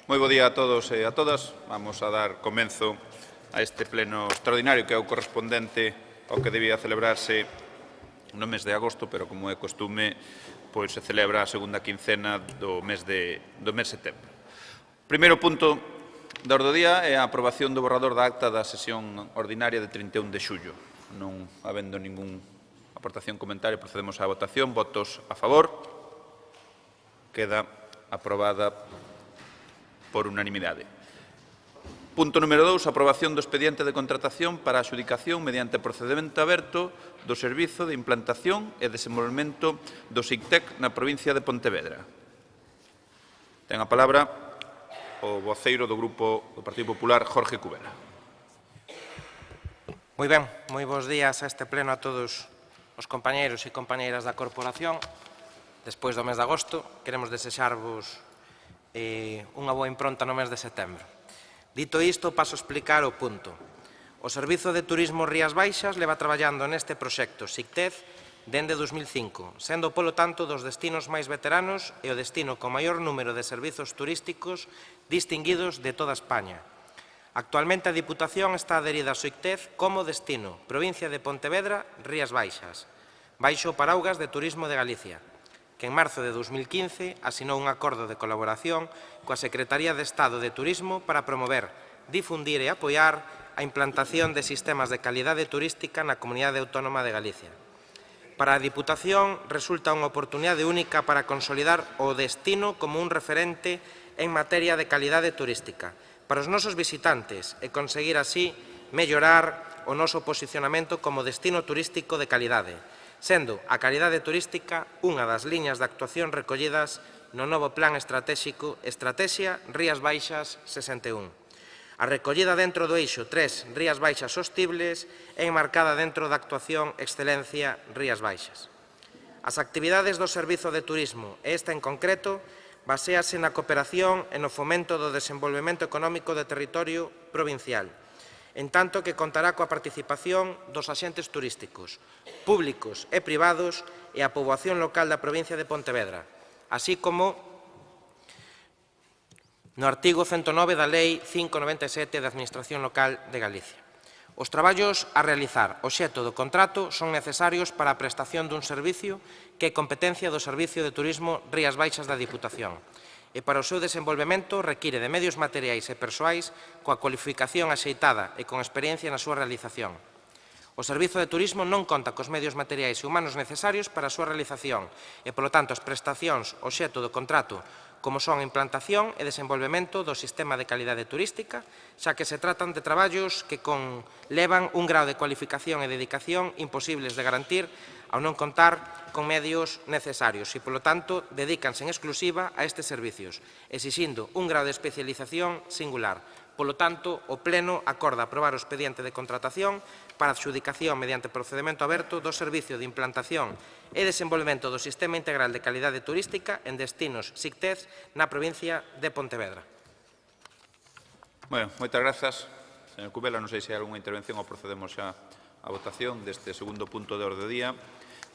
Moi bo día a todos e a todas. Vamos a dar comenzo a este pleno extraordinario que é o correspondente ao que debía celebrarse no mes de agosto, pero como é costume, pois se celebra a segunda quincena do mes de setembro. Primeiro punto da orde do día é a aprobación do borrador da acta da sesión ordinaria de 31 de xullo. Non habendo ningún aportación, comentario, procedemos á votación. Votos a favor. Queda aprobada por unanimidade. Punto número 2, aprobación do expediente de contratación para a adxudicación mediante procedemento aberto do Servizo de Implantación e Desenvolvemento do SICTEC na provincia de Pontevedra. Ten a palabra o voceiro do Grupo do Partido Popular, Jorge Cubela. Moi ben, moi bons días a este pleno a todos os compañeiros e compañeiras da Corporación. Despois do mes de agosto, queremos desexarvos unha boa impronta no mes de setembro. Dito isto, paso a explicar o punto. O Servizo de Turismo Rías Baixas leva traballando neste proxecto SICTEC dende 2005, sendo, polo tanto, dos destinos máis veteranos e o destino con maior número de servizos turísticos distinguidos de toda España. Actualmente a Diputación está adherida ao SICTEC como destino provincia de Pontevedra, Rías Baixas, baixo o paraugas de Turismo de Galicia, que en marzo de 2015 asinou un acordo de colaboración coa Secretaría de Estado de Turismo para promover, difundir e apoiar a implantación de sistemas de calidade turística na Comunidade Autónoma de Galicia. Para a Diputación resulta unha oportunidade única para consolidar o destino como un referente en materia de calidade turística para os nosos visitantes e conseguir así mellorar o noso posicionamento como destino turístico de calidade, sendo a calidade turística unha das liñas de actuación recollidas no novo Plan Estratéxico Estrategia Rías Baixas 61. A recollida dentro do eixo 3 Rías Baixas Sostibles é enmarcada dentro da actuación Excelencia Rías Baixas. As actividades do Servizo de Turismo, e esta en concreto, baséase na cooperación e no fomento do desenvolvemento económico do territorio provincial, en tanto que contará coa participación dos axentes turísticos, públicos e privados e a poboación local da provincia de Pontevedra, así como no artigo 109 da Lei 597 da Administración Local de Galicia. Os traballos a realizar obxecto do contrato son necesarios para a prestación dun servicio que é competencia do Servicio de Turismo Rías Baixas da Diputación, e para o seu desenvolvemento require de medios materiais e persoais coa cualificación axeitada e con experiencia na súa realización. O Servizo de Turismo non conta cos medios materiais e humanos necesarios para a súa realización e, polo tanto, as prestacións obxecto do contrato, como son a implantación e desenvolvemento do sistema de calidade turística, xa que se tratan de traballos que levan un grau de cualificación e dedicación imposibles de garantir ao non contar con medios necesarios e, polo tanto, dedícanse en exclusiva a estes servicios, exixindo un grau de especialización singular. Polo tanto, o Pleno acorda aprobar o expediente de contratación para a adxudicación mediante procedemento aberto do Servicio de Implantación e Desenvolvemento do Sistema Integral de Calidade Turística en destinos SICTEC na provincia de Pontevedra. Bueno, moitas grazas, señor Cubela. Non sei se hai algunha intervención ou procedemos xa á votación deste segundo punto de orde do día,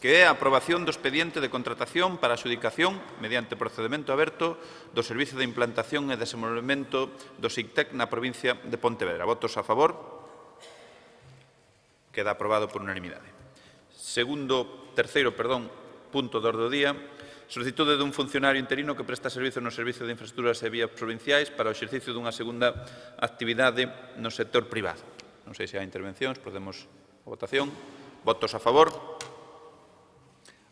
que é a aprobación do expediente de contratación para a adxudicación mediante procedemento aberto do Servizo de Implantación e Desenvolvemento do SICTEC na provincia de Pontevedra. Votos a favor. Queda aprobado por unanimidade. Terceiro punto de orde do día, solicitude dun funcionario interino que presta servizo no Servizo de Infraestructuras e Vías Provinciais para o exercicio dunha segunda actividade no sector privado. Non sei se hai intervencións, procedemos a votación. Votos a favor.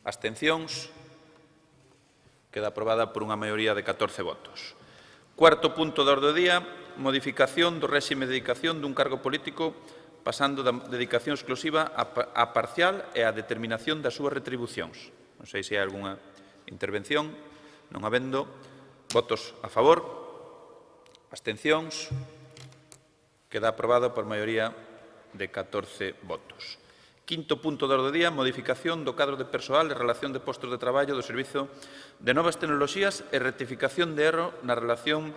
Abstencións. Queda aprobada por unha maioría de 14 votos. Cuarto punto de orde do día, modificación do réxime de dedicación dun cargo político pasando da dedicación exclusiva a parcial e a determinación das súas retribucións. Non sei se hai algunha intervención. Non habendo, votos a favor. Abstencións. Queda aprobado por maioría de 14 votos. Quinto punto de orde do día, modificación do cadro de persoal e relación de postos de traballo do Servizo de Novas Tecnoloxías e rectificación de erro na relación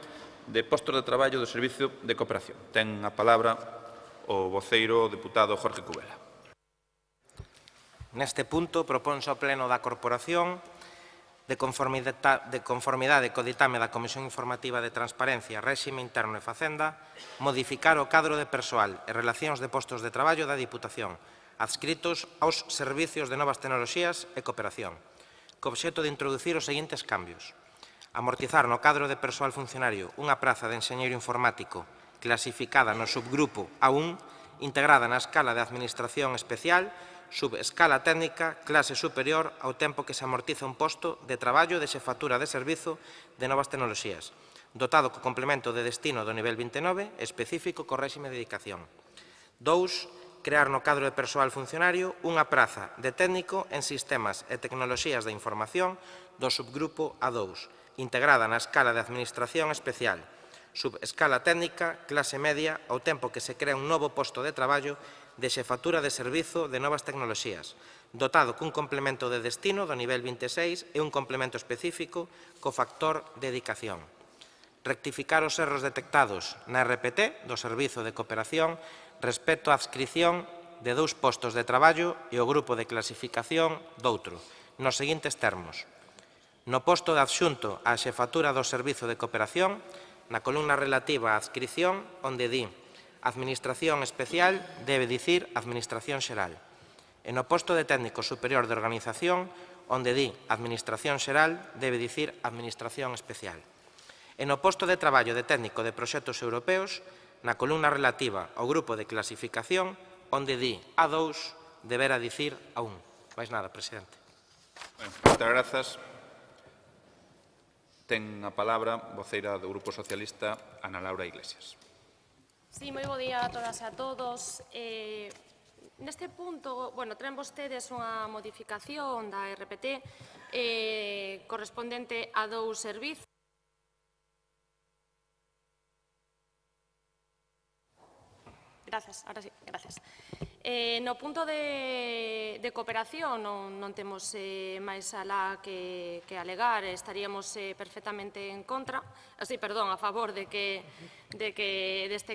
de postos de traballo do Servizo de Cooperación. Ten a palabra o voceiro deputado Jorge Cubela. Neste punto proponse ao Pleno da Corporación de conformidade co ditame da Comisión Informativa de Transparencia, Réxime Interno e Facenda, modificar o cadro de persoal e relacións de postos de traballo da Diputación, adscritos aos servicios de novas tecnoloxías e cooperación, co obxecto de introducir os seguintes cambios. Amortizar no cadro de persoal funcionario unha praza de enxeñeiro informático clasificada no subgrupo A1, integrada na escala de Administración Especial, subescala técnica, clase superior, ao tempo que se amortiza un posto de traballo de xefatura de servizo de novas tecnoloxías, dotado co complemento de destino do nivel 29, específico co réxime de dedicación. 2. Crear no cadro de persoal funcionario unha praza de técnico en sistemas e tecnoloxías de información do subgrupo A2, integrada na escala de Administración Especial, subescala técnica, clase media, ao tempo que se crea un novo posto de traballo de xefatura de servizo de novas tecnoloxías, dotado cun complemento de destino do nivel 26 e un complemento específico co factor dedicación. Rectificar os erros detectados na RPT do Servizo de Cooperación respecto á adscrición de 2 postos de traballo e o grupo de clasificación doutro, nos seguintes termos. No posto de adxunto á xefatura do Servizo de Cooperación, na columna relativa á adscrición, onde di Administración Especial debe dicir Administración Xeral. E no posto de técnico superior de organización, onde di Administración Xeral debe dicir Administración Especial. E no posto de traballo de técnico de proxectos europeos, na columna relativa ao grupo de clasificación, onde di A2 debera dicir A1. Mais nada, presidente. Moitas grazas. Ten a palabra voceira do Grupo Socialista, Ana Laura Iglesias. Sí, moi bo día a todas e a todos. Neste punto, traen vostedes unha modificación da RPT correspondente a 2 servizos. Grazas, ahora sí, gracias. No punto de cooperación non temos máis alá que alegar, estaríamos perfectamente en contra, a favor deste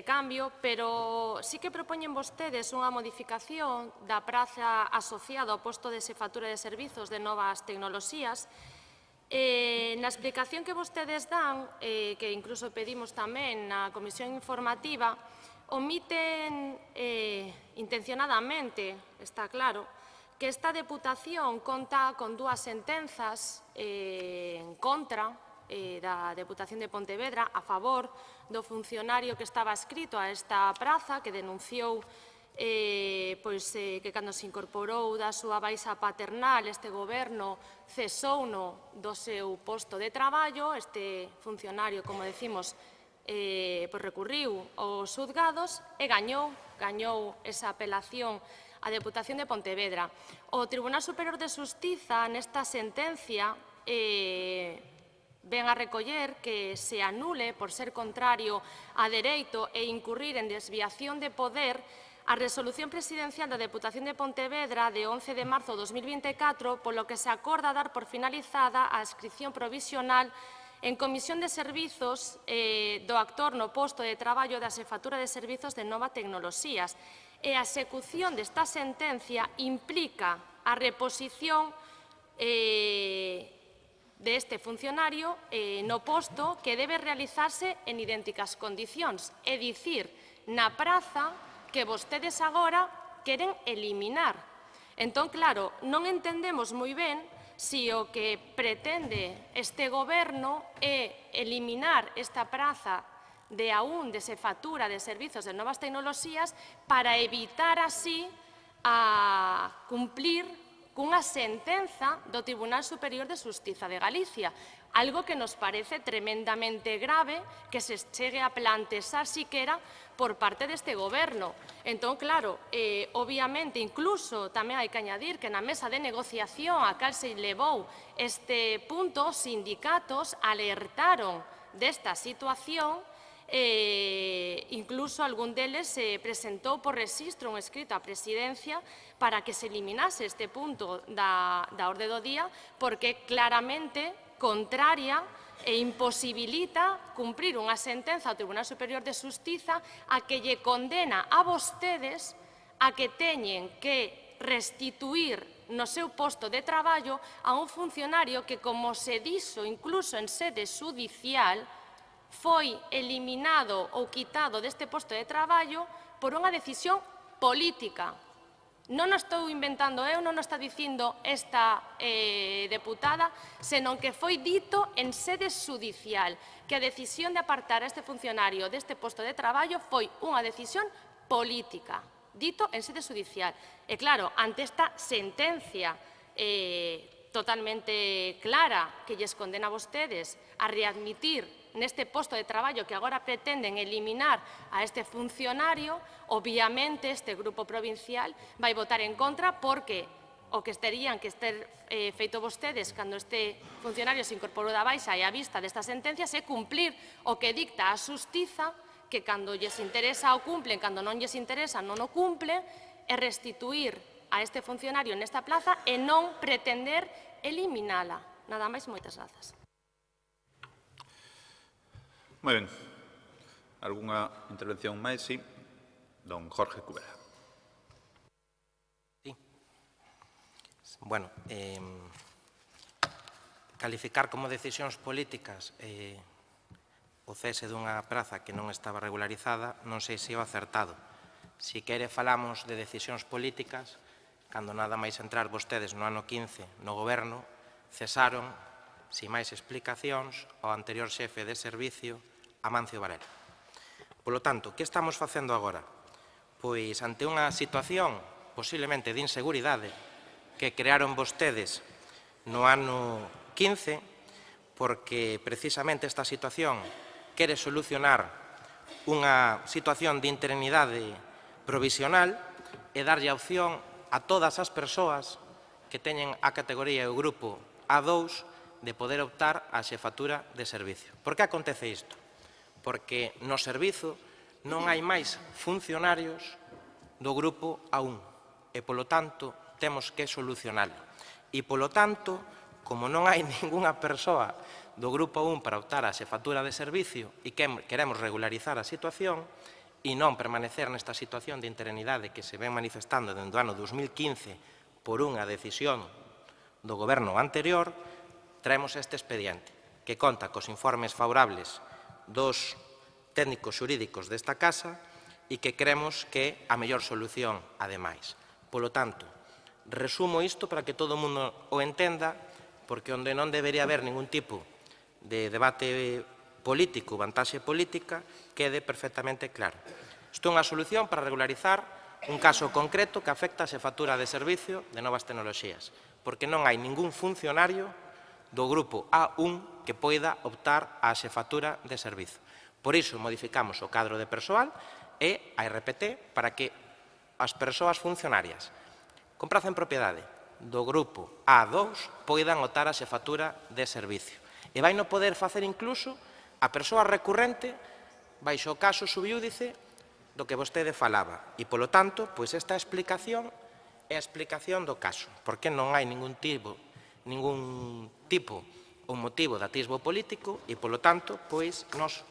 cambio, pero sí que propoñen vostedes unha modificación da praza asociada ao posto de xefatura de servizos de novas tecnoloxías. Na explicación que vostedes dan, que incluso pedimos tamén na Comisión Informativa, omiten intencionadamente, está claro, que esta Deputación conta con 2 sentenzas en contra da Deputación de Pontevedra a favor do funcionario que estaba adscrito a esta praza, que denunciou que cando se incorporou da súa baixa paternal este goberno cesouno do seu posto de traballo. Este funcionario, como decimos, recurriu aos xuzgados e gañou esa apelación á Deputación de Pontevedra. O Tribunal Superior de Xustiza, nesta sentencia, ven a recoller que se anule por ser contrario a dereito e incurrir en desviación de poder a resolución presidencial da Deputación de Pontevedra de 11 de marzo de 2024, polo que se acorda dar por finalizada a adscrición provisional en Comisión de Servizos do actor no posto de traballo da xefatura de servizos de novas tecnoloxías. E a execución desta sentencia implica a reposición deste funcionario no posto que debe realizarse en idénticas condicións, é dicir, na praza que vostedes agora queren eliminar. Entón, claro, non entendemos moi ben si o que pretende este goberno é eliminar esta praza de A1 de xefatura de servizos de novas tecnoloxías para evitar así a cumplir cunha sentenza do Tribunal Superior de Xustiza de Galicia, algo que nos parece tremendamente grave que se chegue a plantexar siquera por parte deste goberno. Entón, claro, obviamente, incluso tamén hai que añadir que na mesa de negociación a cal se levou este punto, os sindicatos alertaron desta situación. Incluso algún deles se presentou por rexistro un escrito á Presidencia para que se eliminase este punto da orde do día, porque claramente contraria e imposibilita cumprir unha sentenza ao Tribunal Superior de Xustiza a que lle condena a vostedes a que teñen que restituir no seu posto de traballo a un funcionario que, como se dixo incluso en sede judicial, foi eliminado ou quitado deste posto de traballo por unha decisión política. Non o estou inventando eu, non o está dicindo esta deputada, senón que foi dito en sede judicial que a decisión de apartar a este funcionario deste posto de traballo foi unha decisión política, dito en sede judicial. E claro, ante esta sentencia totalmente clara que lles condena a vostedes a readmitir neste posto de traballo que agora pretenden eliminar a este funcionario, obviamente este grupo provincial vai votar en contra porque o que terían que ter feito vostedes cando este funcionario se incorporou da baixa e a vista destas sentencias é cumplir o que dicta a xustiza, que cando lles interesa o cumplen, cando non lles interesa non o cumplen, e restituir a este funcionario nesta plaza e non pretender eliminala. Nada máis, moitas grazas. Moi ben. Algúnha intervención máis? Sí. Don Jorge Cubera. Sí. Bueno, calificar como decisións políticas o cese dunha praza que non estaba regularizada non sei se é o acertado. Si quere falamos de decisións políticas, cando nada máis entrar vostedes no ano 15 no goberno, cesaron, sin máis explicacións, ao anterior xefe de servicio, Amancio Varela. Polo tanto, que estamos facendo agora? Pois, ante unha situación posiblemente de inseguridade que crearon vostedes no ano 15, porque precisamente esta situación quere solucionar unha situación de interinidade provisional e darlle a opción a todas as persoas que teñen a categoría e o grupo A2 de poder optar á xefatura de servicio. Por que acontece isto? Porque no servizo non hai máis funcionarios do grupo A1 e, polo tanto, temos que solucionalo. E, polo tanto, como non hai ningunha persoa do grupo A1 para optar á xefatura de servicio e queremos regularizar a situación e non permanecer nesta situación de interinidade que se ven manifestando dende o ano 2015 por unha decisión do goberno anterior, traemos este expediente que conta cos informes favorables dos técnicos xurídicos desta casa e que creemos que é a mellor solución, ademais. Polo tanto, resumo isto para que todo o mundo o entenda, porque onde non debería haber ningún tipo de debate político, vantaxe política, quede perfectamente claro. Isto é unha solución para regularizar un caso concreto que afecta a xefatura de servicio de novas tecnoloxías, porque non hai ningún funcionario do grupo A1 que poida optar á xefatura de servizo. Por iso modificamos o cadro de persoal e a RPT para que as persoas funcionarias con praza en propiedade do grupo A2 poidan optar á xefatura de servicio. E vai non poder facer incluso a persoa recurrente baixo o caso subiúdice do que vostede falaba. E, polo tanto, pois esta explicación é a explicación do caso, porque non hai ningún tipo ou motivo de atisbo político e, polo tanto, pois nos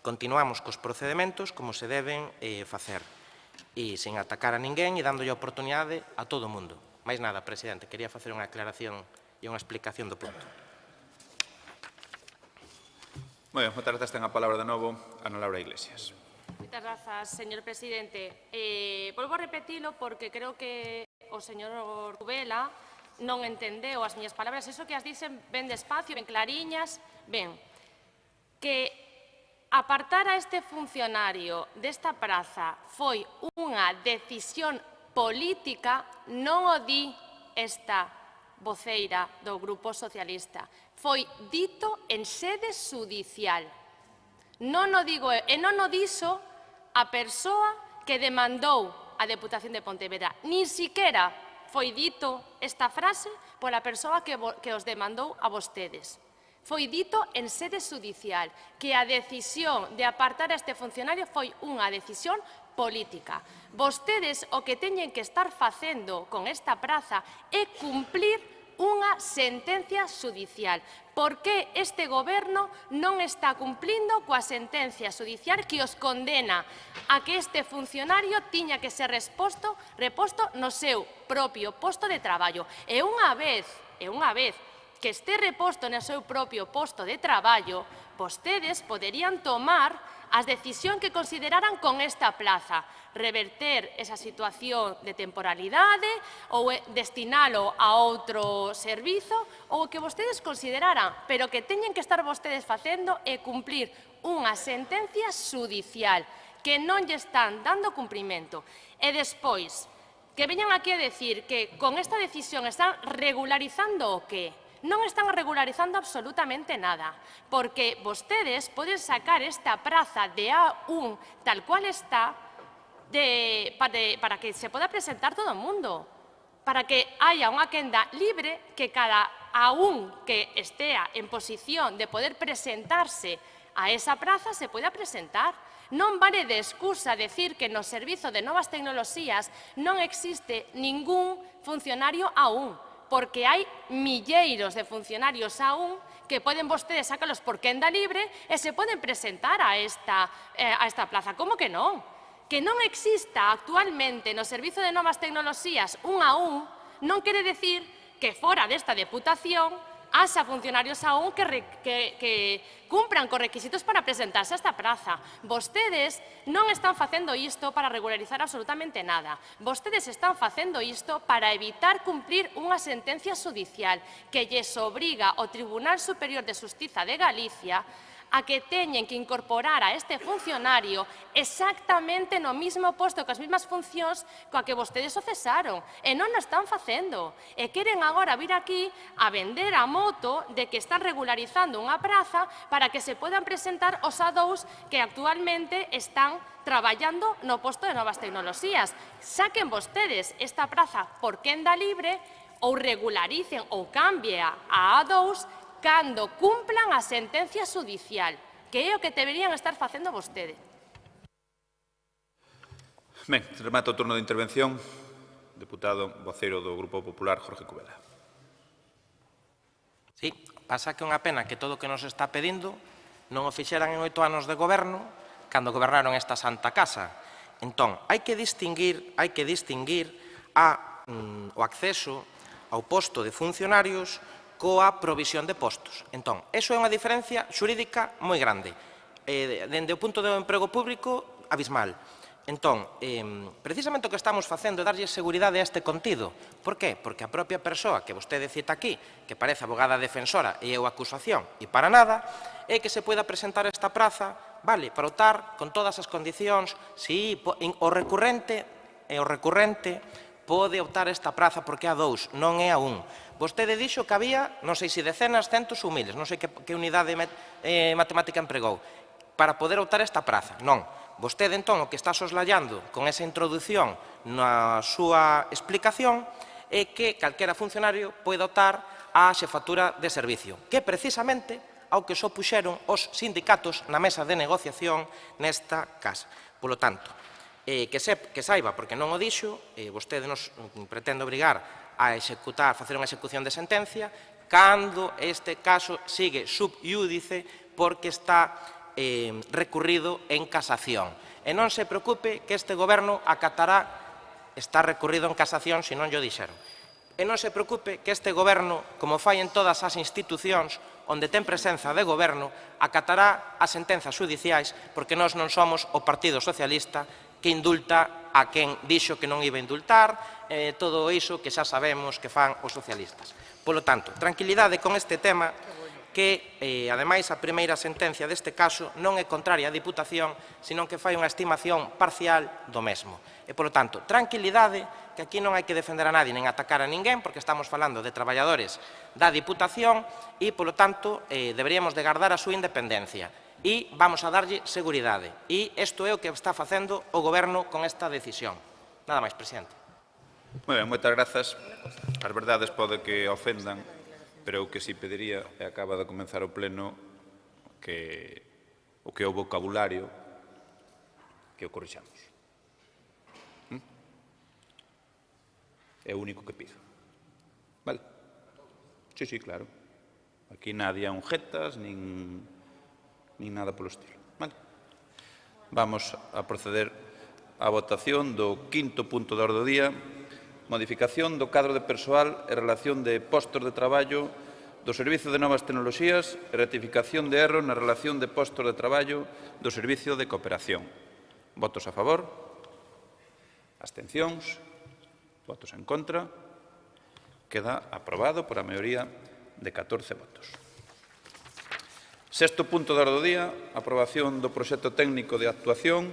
continuamos cos procedementos como se deben facer e sen atacar a ninguén e dándolle a oportunidade a todo o mundo. Mais nada, presidente, quería facer unha aclaración e unha explicación do punto. Moi ben, moitas grazas. Ten a palabra de novo Ana Laura Iglesias. Moitas grazas, señor presidente. Volvo a repetilo porque creo que o señor Cubela non entendeu as miñas palabras. Eso que as dicen ben despacio, ben clariñas, ben, que apartar a este funcionario desta praza foi unha decisión política, non o di esta voceira do Grupo Socialista. Foi dito en sede judicial. Non o digo eu, e non o dixo a persoa que demandou a Deputación de Pontevedra. Nin siquiera foi dito esta frase pola persoa que os demandou a vostedes. Foi dito en sede judicial que a decisión de apartar a este funcionario foi unha decisión política. Vostedes o que teñen que estar facendo con esta praza é cumplir unha sentencia xudicial. Por que este goberno non está cumplindo coa sentencia xudicial que os condena a que este funcionario tiña que ser reposto no seu propio posto de traballo? E unha vez que este reposto no seu propio posto de traballo, vostedes poderían tomar as decisións que consideraran con esta plaza, reverter esa situación de temporalidade ou destinalo a outro servizo ou o que vostedes consideraran, pero que teñen que estar vostedes facendo é cumplir unha sentencia xudicial que non lle están dando cumprimento. E despois, que veñan aquí a decir que con esta decisión están regularizando o que? Non están regularizando absolutamente nada, porque vostedes poden sacar esta praza de A1 tal cual está para que se poda presentar todo o mundo, para que haya unha quenda libre que cada A1 que estea en posición de poder presentarse a esa praza se poida presentar. Non vale de excusa decir que no Servizo de Novas Tecnoloxías non existe ningún funcionario A1, porque hai milleiros de funcionarios aún que poden vostedes sacalos por quenda libre e se poden presentar a esta plaza. Como que non? Que non exista actualmente no Servizo de Novas Tecnoloxías un A1 non quere decir que fora desta deputación haxa funcionarios aún que cumpran cos requisitos para presentarse a esta praza. Vostedes non están facendo isto para regularizar absolutamente nada. Vostedes están facendo isto para evitar cumplir unha sentencia xudicial que lles obriga o Tribunal Superior de Xustiza de Galicia a que teñen que incorporar a este funcionario exactamente no mismo posto, coas mesmas funcións coa que vostedes o cesaron. E non o están facendo. E queren agora vir aquí a vender a moto de que están regularizando unha praza para que se podan presentar os A2 que actualmente están traballando no posto de Novas Tecnoloxías. Saquen vostedes esta praza por quenda libre ou regularicen ou cambie a A2 cando cumplan a sentencia xudicial, que é o que deberían estar facendo vostedes. Ben, remata o turno de intervención. Deputado voceiro do Grupo Popular, Jorge Covela. Sí, pasa que é unha pena que todo o que nos está pedindo non o fixeran en 8 anos de goberno cando gobernaron esta santa casa. Entón, hai que distinguir o acceso ao posto de funcionarios coa provisión de postos. Entón, iso é unha diferencia xurídica moi grande. Dende o punto do emprego público, abismal. Entón, precisamente o que estamos facendo é darlle seguridade a este contido. Por qué? Porque a propia persoa que vostede cita aquí, que parece abogada defensora e eu acusación, e para nada, é que se poida presentar esta praza, vale, para optar con todas as condicións, si o recurrente pode optar esta praza porque é A2, non é A1. Vostede dixo que había, non sei se decenas, centos ou miles, non sei que unidade matemática empregou, para poder optar esta praza. Non. Vostede, entón, o que está soslayando con esa introdución na súa explicación é que calquera funcionario pode optar á xefatura de servicio, que precisamente ao que só puxeron os sindicatos na mesa de negociación nesta casa. Polo tanto, que saiba, porque non o dixo, vostede nos pretende obrigar a facer unha execución de sentencia, cando este caso sigue sub iúdice porque está recurrido en casación. E non se preocupe que este goberno acatará, está recurrido en casación se non llo dixeron. E non se preocupe que este goberno, como fai en todas as institucións onde ten presenza de goberno, acatará as sentenzas xudiciais porque nós non somos o Partido Socialista que indulta a quen dixo que non iba a indultar, todo iso que xa sabemos que fan os socialistas. Polo tanto, tranquilidade con este tema, que, ademais, a primeira sentencia deste caso non é contraria á Diputación, senón que fai unha estimación parcial do mesmo. E, polo tanto, tranquilidade, que aquí non hai que defender a nadie nen atacar a ninguén, porque estamos falando de traballadores da Diputación e, polo tanto, deberíamos de guardar a súa independencia. E vamos a darlle seguridade. E isto é o que está facendo o Goberno con esta decisión. Nada máis, presidente. Moi ben, moitas grazas. As verdades pode que ofendan, pero o que si pediría, e acaba de comenzar o pleno, que o que é o vocabulario, que o corrixamos. É o único que pido. Vale? Sí, sí, claro. Aquí nadie unjetas, nin nada polo estilo. Vale. Vamos a proceder á votación do quinto punto da orde do día, modificación do cadro de persoal e relación de postos de traballo do Servicio de Novas Tecnoloxías e rectificación de erros na relación de postos de traballo do Servicio de Cooperación. Votos a favor? Abstencións? Votos en contra? Queda aprobado por a maioría de 14 votos. Sexto punto da orde do día, aprobación do proxecto técnico de actuación.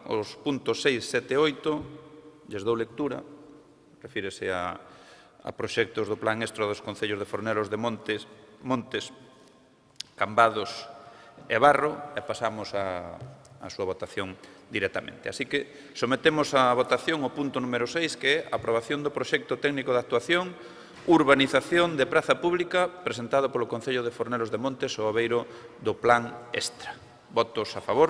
Os puntos 6, 7 e 8, lles dou lectura, refírese a proxectos do Plan Extra dos Concellos de Fornelos de Montes, Cambados e Barro, e pasamos á súa votación directamente. Así que sometemos a votación o punto número 6, que é a aprobación do proxecto técnico de actuación Urbanización de praza pública presentado polo Concello de Fornelos de Montes ao abeiro do Plan Extra. Votos a favor?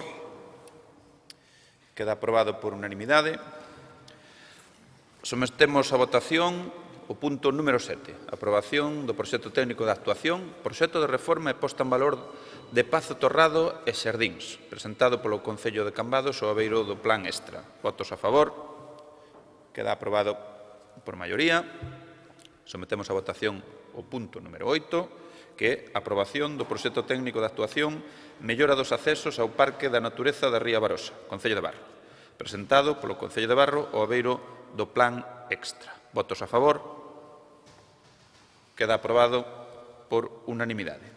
Queda aprobado por unanimidade. Sometemos a votación o punto número 7, aprobación do proxecto técnico de actuación, proxecto de reforma e posta en valor de Pazo Torrado e Xardíns, presentado polo Concello de Cambados ao abeiro do Plan Extra. Votos a favor? Queda aprobado por maioría. Sometemos a votación o punto número 8, que é a aprobación do proxecto técnico de actuación mellora dos accesos ao Parque da Natureza da Ría Barosa, Concello de Barro, presentado polo Concello de Barro ao abeiro do Plan Extra. Votos a favor? Queda aprobado por unanimidade.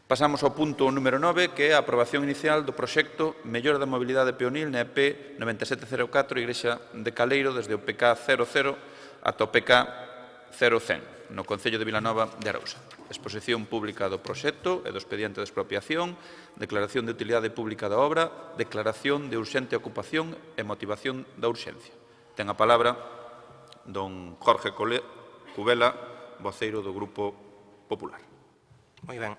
Pasamos ao punto número 9, que é a aprobación inicial do proxecto Mellora da Mobilidade Peonil na EP 9704 Igrexa de Caleiro desde o PK 00 ata o PK 0100 no Concello de Vilanova de Arousa. Exposición pública do proxecto e do expediente de expropiación, declaración de utilidade pública da obra, declaración de urxente ocupación e motivación da urxencia. Ten a palabra don Jorge Cubela, voceiro do Grupo Popular. Moi ben.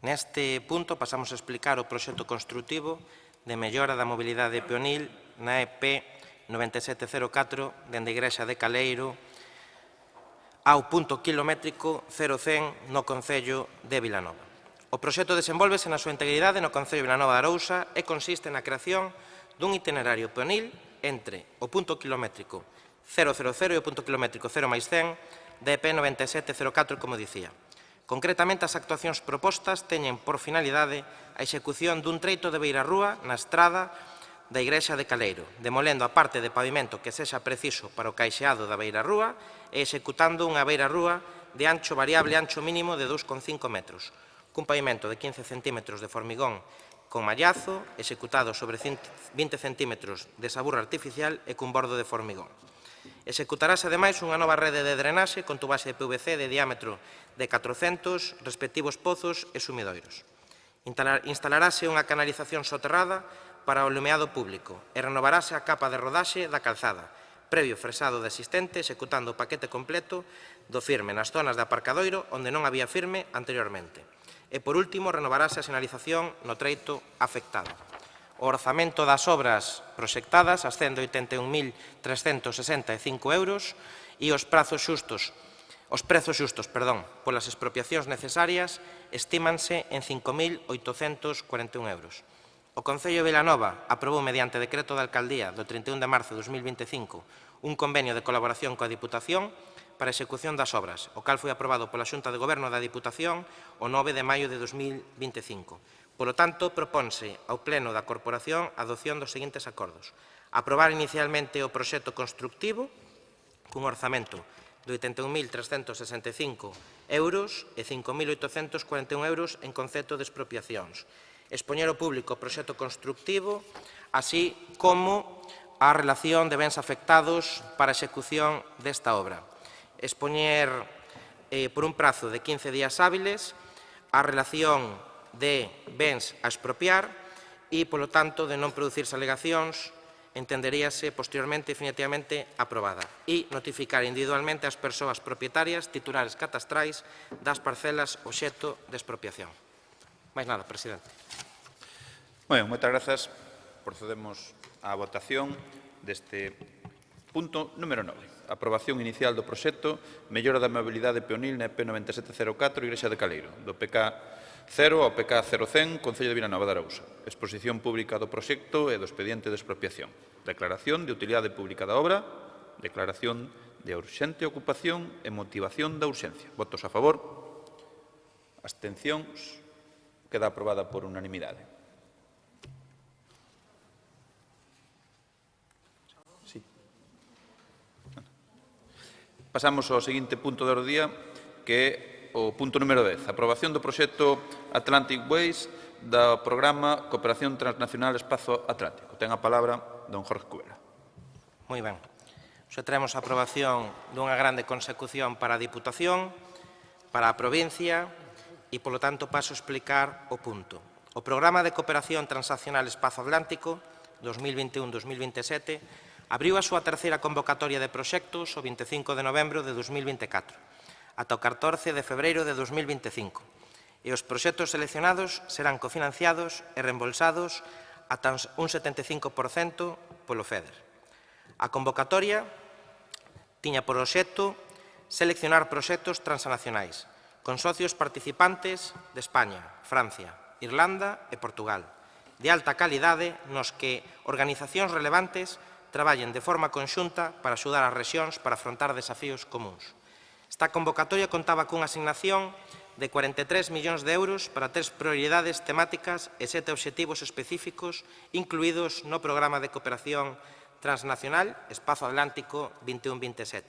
Neste punto pasamos a explicar o proxecto construtivo de mellora da mobilidade peonil na EP 9704 dende a Igrexa de Caleiro ao punto kilométrico 0100 no Concello de Vilanova. O proxecto desenvólvese na súa integridade no Concello de Vilanova de Arousa e consiste na creación dun itinerario peonil entre o punto kilométrico 000 e o punto kilométrico 0+100 da EP 9704, como dicía. Concretamente, as actuacións propostas teñen por finalidade a execución dun treito de beirarrúa na estrada da Igrexa de Caleiro, demolendo a parte de pavimento que sexa preciso para o caixeado da beirarrúa e executando unha beirarrúa de ancho variable ancho mínimo de 2,5 metros, cun pavimento de 15 centímetros de formigón con mallazo, executado sobre 20 centímetros de saburra artificial e cun bordo de formigón. Executarase, ademais, unha nova rede de drenaxe con tubaxe de PVC de diámetro de 400 respectivos pozos e sumidoiros. Instalarase unha canalización soterrada para o alumeado público e renovarase a capa de rodaxe da calzada, previo fresado de asistente, executando o paquete completo do firme nas zonas de aparcadoiro onde non había firme anteriormente. E, por último, renovarase a sinalización no treito afectado. O orzamento das obras proxectadas ascende a 81.365 euros e os prezos xustos polas expropiacións necesarias estímanse en 5.841 euros. O Concello de Vilanova aprobou mediante decreto da Alcaldía do 31 de marzo de 2025 un convenio de colaboración coa Diputación para a execución das obras, o cal foi aprobado pola Xunta de Goberno da Diputación o 9 de maio de 2025. Polo tanto, proponse ao Pleno da Corporación a adopción dos seguintes acordos. Aprobar inicialmente o proxecto constructivo cun orzamento de 81.365 euros e 5.841 euros en concepto de expropiacións. Expoñer ao público o proxecto constructivo, así como a relación de bens afectados para a execución desta obra. Expoñer por un prazo de 15 días hábiles a relación de bens a expropiar e, polo tanto, de non producirse alegacións, entenderíase posteriormente e definitivamente aprobada e notificar individualmente as persoas propietarias titulares catastrais das parcelas obxecto de expropiación. Máis nada, presidente. Moi ben, moitas grazas. Procedemos á votación deste Punto número 9. Aprobación inicial do proxecto Mellora da mobilidade peonil na EP 9704 Igrexa de Caleiro, do PK 0 ao PK 0100, Concello de Vilanova de Arousa. Exposición pública do proxecto e do expediente de expropiación. Declaración de utilidade pública da obra. Declaración de urxente ocupación e motivación da urxencia. Votos a favor. Abstencións. Queda aprobada por unanimidade. Pasamos ao seguinte punto do día, que é o punto número 10. Aprobación do proxecto Atlantic Ways do programa Cooperación Transnacional Espazo Atlántico. Ten a palabra don Jorge Cubera. Moi ben. Hoxe traemos a aprobación dunha grande consecución para a Diputación, para a provincia e, polo tanto, paso a explicar o punto. O Programa de Cooperación Transnacional Espazo Atlántico 2021-2027 abriu a súa terceira convocatoria de proxectos o 25 de novembro de 2024, ata o 14 de febreiro de 2025, e os proxectos seleccionados serán cofinanciados e reembolsados ata un 75% polo FEDER. A convocatoria tiña por obxecto seleccionar proxectos transnacionais, con socios participantes de España, Francia, Irlanda e Portugal, de alta calidade nos que organizacións relevantes traballen de forma conxunta para axudar as rexións para afrontar desafíos comuns. Esta convocatoria contaba cunha asignación de 43 millóns de euros para 3 prioridades temáticas e 7 obxectivos específicos incluídos no Programa de Cooperación Transnacional Espazo Atlántico 21-27.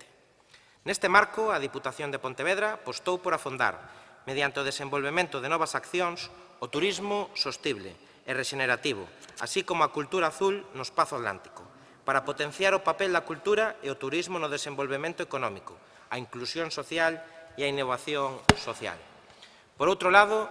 Neste marco, a Diputación de Pontevedra apostou por afondar, mediante o desenvolvemento de novas accións, o turismo sostible e rexenerativo, así como a cultura azul no espazo atlántico, para potenciar o papel da cultura e o turismo no desenvolvemento económico, a inclusión social e a innovación social. Por outro lado,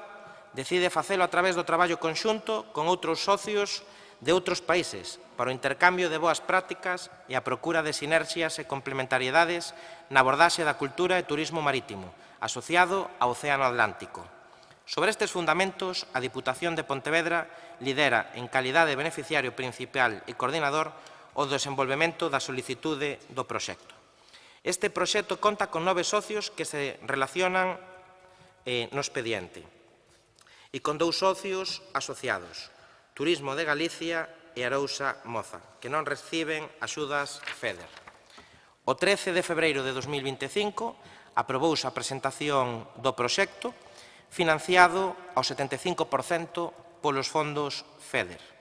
decide facelo a través do traballo conxunto con outros socios de outros países para o intercambio de boas prácticas e a procura de sinerxias e complementariedades na abordaxe da cultura e turismo marítimo, asociado ao Océano Atlántico. Sobre estes fundamentos, a Diputación de Pontevedra lidera en calidade de beneficiario principal e coordinador o desenvolvemento da solicitude do proxecto. Este proxecto conta con 9 socios que se relacionan no expediente e con 2 socios asociados, Turismo de Galicia e Arousa Moza, que non reciben axudas FEDER. O 13 de febreiro de 2025 aprobouse a presentación do proxecto financiado ao 75% polos fondos FEDER.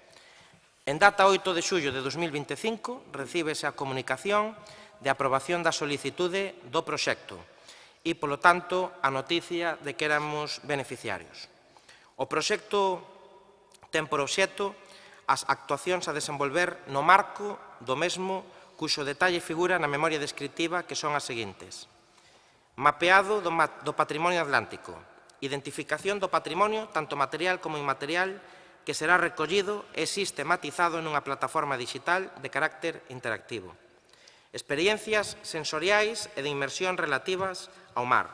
En data 8 de xullo de 2025, recíbese a comunicación de aprobación da solicitude do proxecto e, polo tanto, a noticia de que éramos beneficiarios. O proxecto ten por obxecto as actuacións a desenvolver no marco do mesmo cuxo detalle figura na memoria descriptiva, que son as seguintes: mapeado do patrimonio atlántico, identificación do patrimonio, tanto material como inmaterial, que será recollido e sistematizado nunha plataforma digital de carácter interactivo. Experiencias sensoriais e de inmersión relativas ao mar,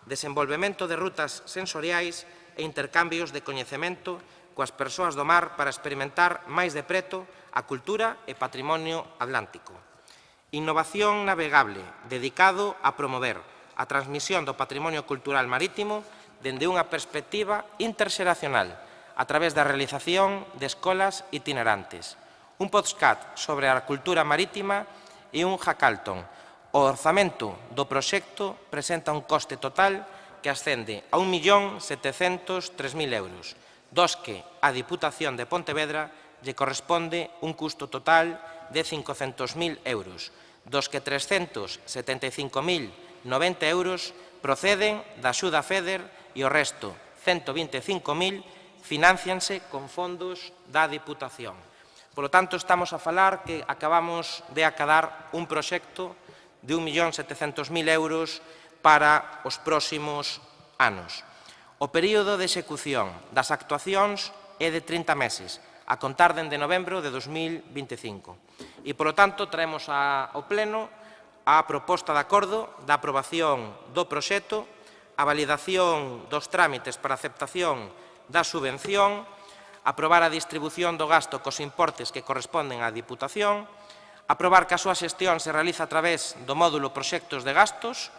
desenvolvemento de rutas sensoriais e intercambios de coñecemento coas persoas do mar para experimentar máis de preto a cultura e patrimonio atlántico. Innovación navegable, dedicado a promover a transmisión do patrimonio cultural marítimo dende unha perspectiva interxeracional, a través da realización de escolas itinerantes, un podcast sobre a cultura marítima e un hackathon. O orzamento do proxecto presenta un coste total que ascende a 1.703.000 euros, dos que a Diputación de Pontevedra lle corresponde un custo total de 500.000 euros, dos que 375.090 euros proceden da axuda FEDER e o resto, 125.000, financianse con fondos da Diputación. Por lo tanto, estamos a falar que acabamos de acadar un proxecto de 1.700.000 euros para os próximos anos. O período de execución das actuacións é de 30 meses, a contar dende novembro de 2025. E, por lo tanto, traemos ao Pleno a proposta de acordo da aprobación do proxecto, a validación dos trámites para aceptación da subvención, aprobar a distribución do gasto cos importes que corresponden á Diputación, aprobar que a súa xestión se realiza a través do módulo Proxectos de Gastos,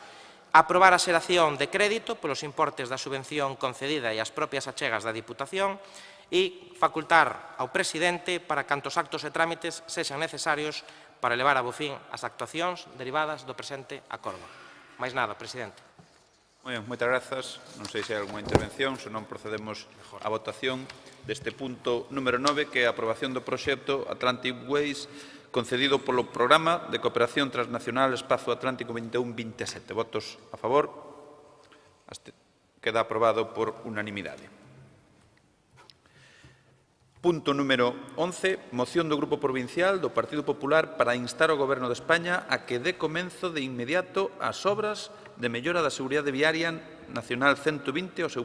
aprobar a xeración de crédito polos importes da subvención concedida e as propias achegas da Diputación e facultar ao presidente para cantos actos e trámites sexan necesarios para levar a bo fin as actuacións derivadas do presente acordo. Máis nada, presidente. Moi ben, moitas grazas. Non sei se hai algunha intervención, se non procedemos á votación deste punto número 9, que é a aprobación do proxecto Atlantic Ways concedido polo Programa de Cooperación Transnacional Espazo Atlántico 21-27. Votos a favor. Queda aprobado por unanimidade. Punto número 11. Moción do Grupo Provincial do Partido Popular para instar ao Goberno de España a que dé comenzo de inmediato ás obras de mellora da seguridade viaria nacional 120 ao seu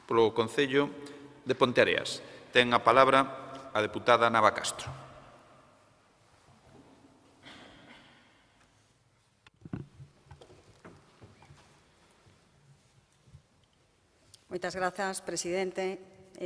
polo Concello de Ponteareas. Ten a palabra a deputada Nava Castro. Moitas grazas, presidente.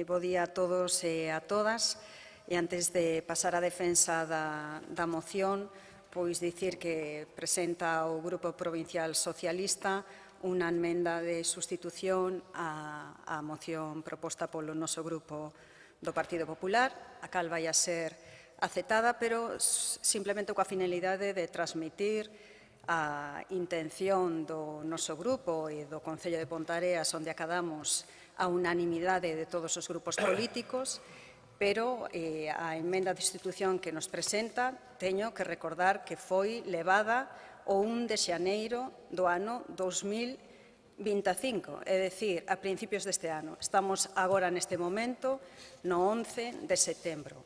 Bo día a todos e a todas. E antes de pasar á defensa da moción, pois dicir que presenta o Grupo Provincial Socialista unha enmenda de sustitución á moción proposta polo noso Grupo do Partido Popular, a cal vai a ser aceptada, pero simplemente coa finalidade de transmitir a intención do noso grupo e do Concello de Ponteareas, onde acadamos a unanimidade de todos os grupos políticos, pero a emenda de institución que nos presenta teño que recordar que foi levada o 1 de xaneiro do ano 2025, é dicir, a principios deste ano. Estamos agora neste momento no 11 de setembro.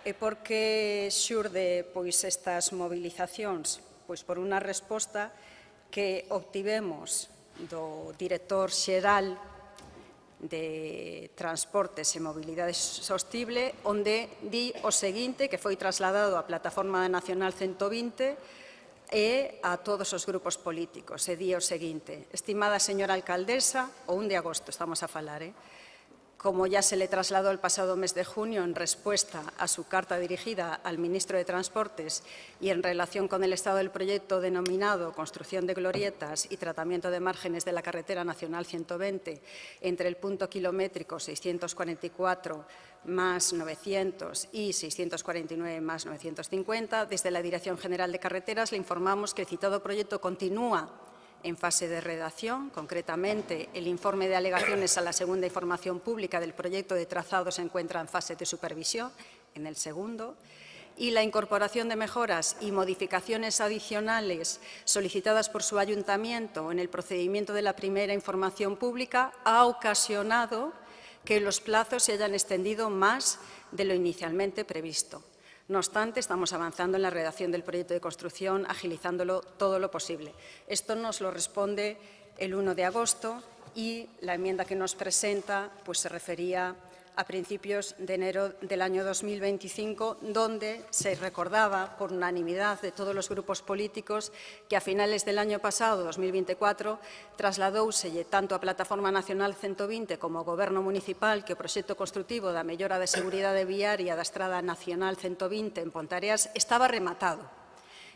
E por que xurde estas movilizacións? Pois por unha resposta que obtivemos do director xeral de Transportes e Mobilidade Sostible, onde di o seguinte, que foi trasladado á Plataforma Nacional 120 e a todos os grupos políticos. E di o seguinte: estimada señora alcaldesa, o 1 de agosto estamos a falar, como ya se le trasladó el pasado mes de junio en respuesta a su carta dirigida al ministro de Transportes y en relación con el estado del proyecto denominado Construcción de glorietas y tratamiento de márgenes de la carretera nacional 120 entre el punto kilométrico 644 más 900 y 649 más 950, desde la Dirección General de Carreteras le informamos que el citado proyecto continúa en fase de redacción. Concretamente, el informe de alegaciones a la segunda información pública del proyecto de trazado se encuentra en fase de supervisión, en el segundo, y la incorporación de mejoras y modificaciones adicionales solicitadas por su ayuntamiento en el procedimiento de la primera información pública ha ocasionado que los plazos se hayan extendido más de lo inicialmente previsto. No obstante, estamos avanzando en la redacción del proyecto de construcción, agilizándolo todo lo posible. Esto nos lo responde el 1 de agosto y la enmienda que nos presenta pues, se refería a principios de enero del año 2025, donde se recordaba por unanimidad de todos los grupos políticos que a finales del año pasado, 2024, trasladouse tanto a Plataforma Nacional 120 como ao Goberno Municipal que o proxecto construtivo da mellora de seguridade viaria da Estrada Nacional 120 en Ponteareas estaba rematado.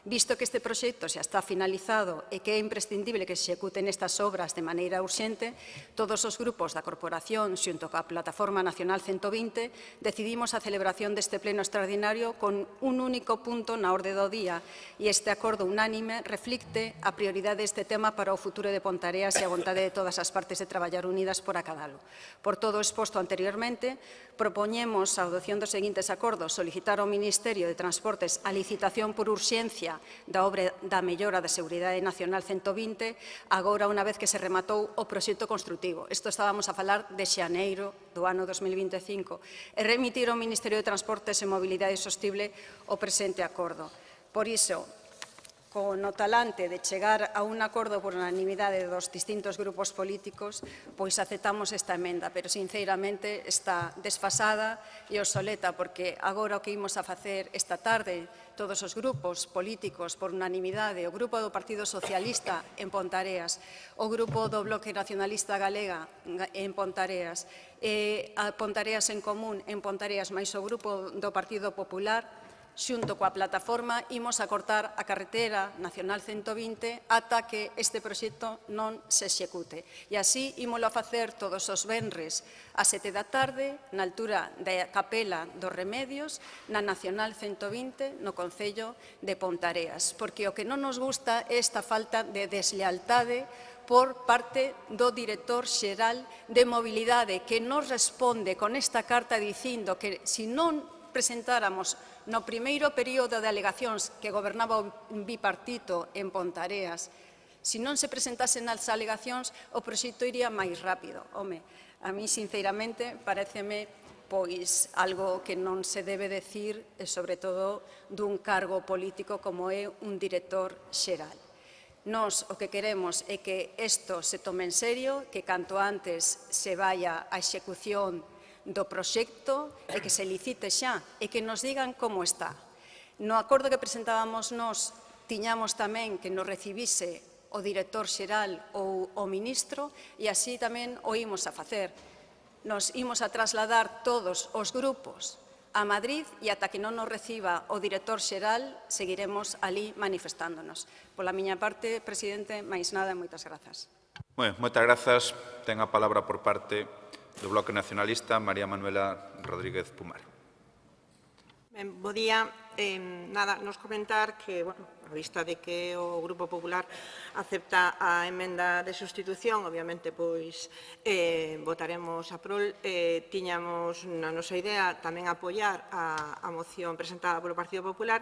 Visto que este proxecto xa está finalizado e que é imprescindible que se executen estas obras de maneira urxente, todos os grupos da corporación, xunto coa Plataforma Nacional 120, decidimos a celebración deste pleno extraordinario con un único punto na orde do día e este acordo unánime reflicte a prioridade deste tema para o futuro de Ponteareas e a vontade de todas as partes de traballar unidas por acadalo. Por todo o exposto anteriormente, propoñemos a adopción dos seguintes acordos: solicitar ao Ministerio de Transportes a licitación por urxencia da obra da mellora da seguridade nacional 120, agora unha vez que se rematou o proxecto construtivo. Isto estábamos a falar de xaneiro do ano 2025. E remitir ao Ministerio de Transportes e Mobilidade Sostible o presente acordo. Por iso, con o talante de chegar a un acordo por unanimidade dos distintos grupos políticos, pois aceptamos esta emenda, pero sinceramente está desfasada e obsoleta, porque agora o que imos a facer esta tarde, todos os grupos políticos por unanimidade, o grupo do Partido Socialista en Pontareas, o grupo do Bloque Nacionalista Galega en Pontareas, a Pontareas en Común en Pontareas, máis o grupo do Partido Popular, xunto coa plataforma, imos a cortar a carretera Nacional 120 ata que este proxecto non se execute. E así ímolo a facer todos os venres a 7 da tarde, na altura da Capela dos Remedios, na Nacional 120, no Concello de Pontareas. Porque o que non nos gusta é esta falta de deslealtade por parte do director xeral de mobilidade, que nos responde con esta carta dicindo que se non presentáramos no primeiro período de alegacións que gobernaba o bipartito en Pontareas, se non se presentasen as alegacións, o proxecto iría máis rápido. Home, a mí, sinceramente, paréceme pois algo que non se debe decir, sobre todo dun cargo político como é un director xeral. Nós o que queremos é que isto se tome en serio, que canto antes se vaya a execución do proxecto e que se licite xa e que nos digan como está. No acordo que presentábamos nós, tiñamos tamén que nos recibise o director xeral ou o ministro e así tamén o imos a facer. Nos imos a trasladar todos os grupos a Madrid e ata que non nos reciba o director xeral seguiremos ali manifestándonos. Pola miña parte, presidente, máis nada, moitas grazas. Moitas grazas. Ten a palabra por parte do Bloque Nacionalista, María Manuela Rodríguez Pumar. Bo día. Nada, nos comentar que, bueno, a vista de que o Grupo Popular acepta a emenda de sustitución, obviamente, pois, votaremos a prol. Tiñamos na nosa idea tamén apoiar a moción presentada polo Partido Popular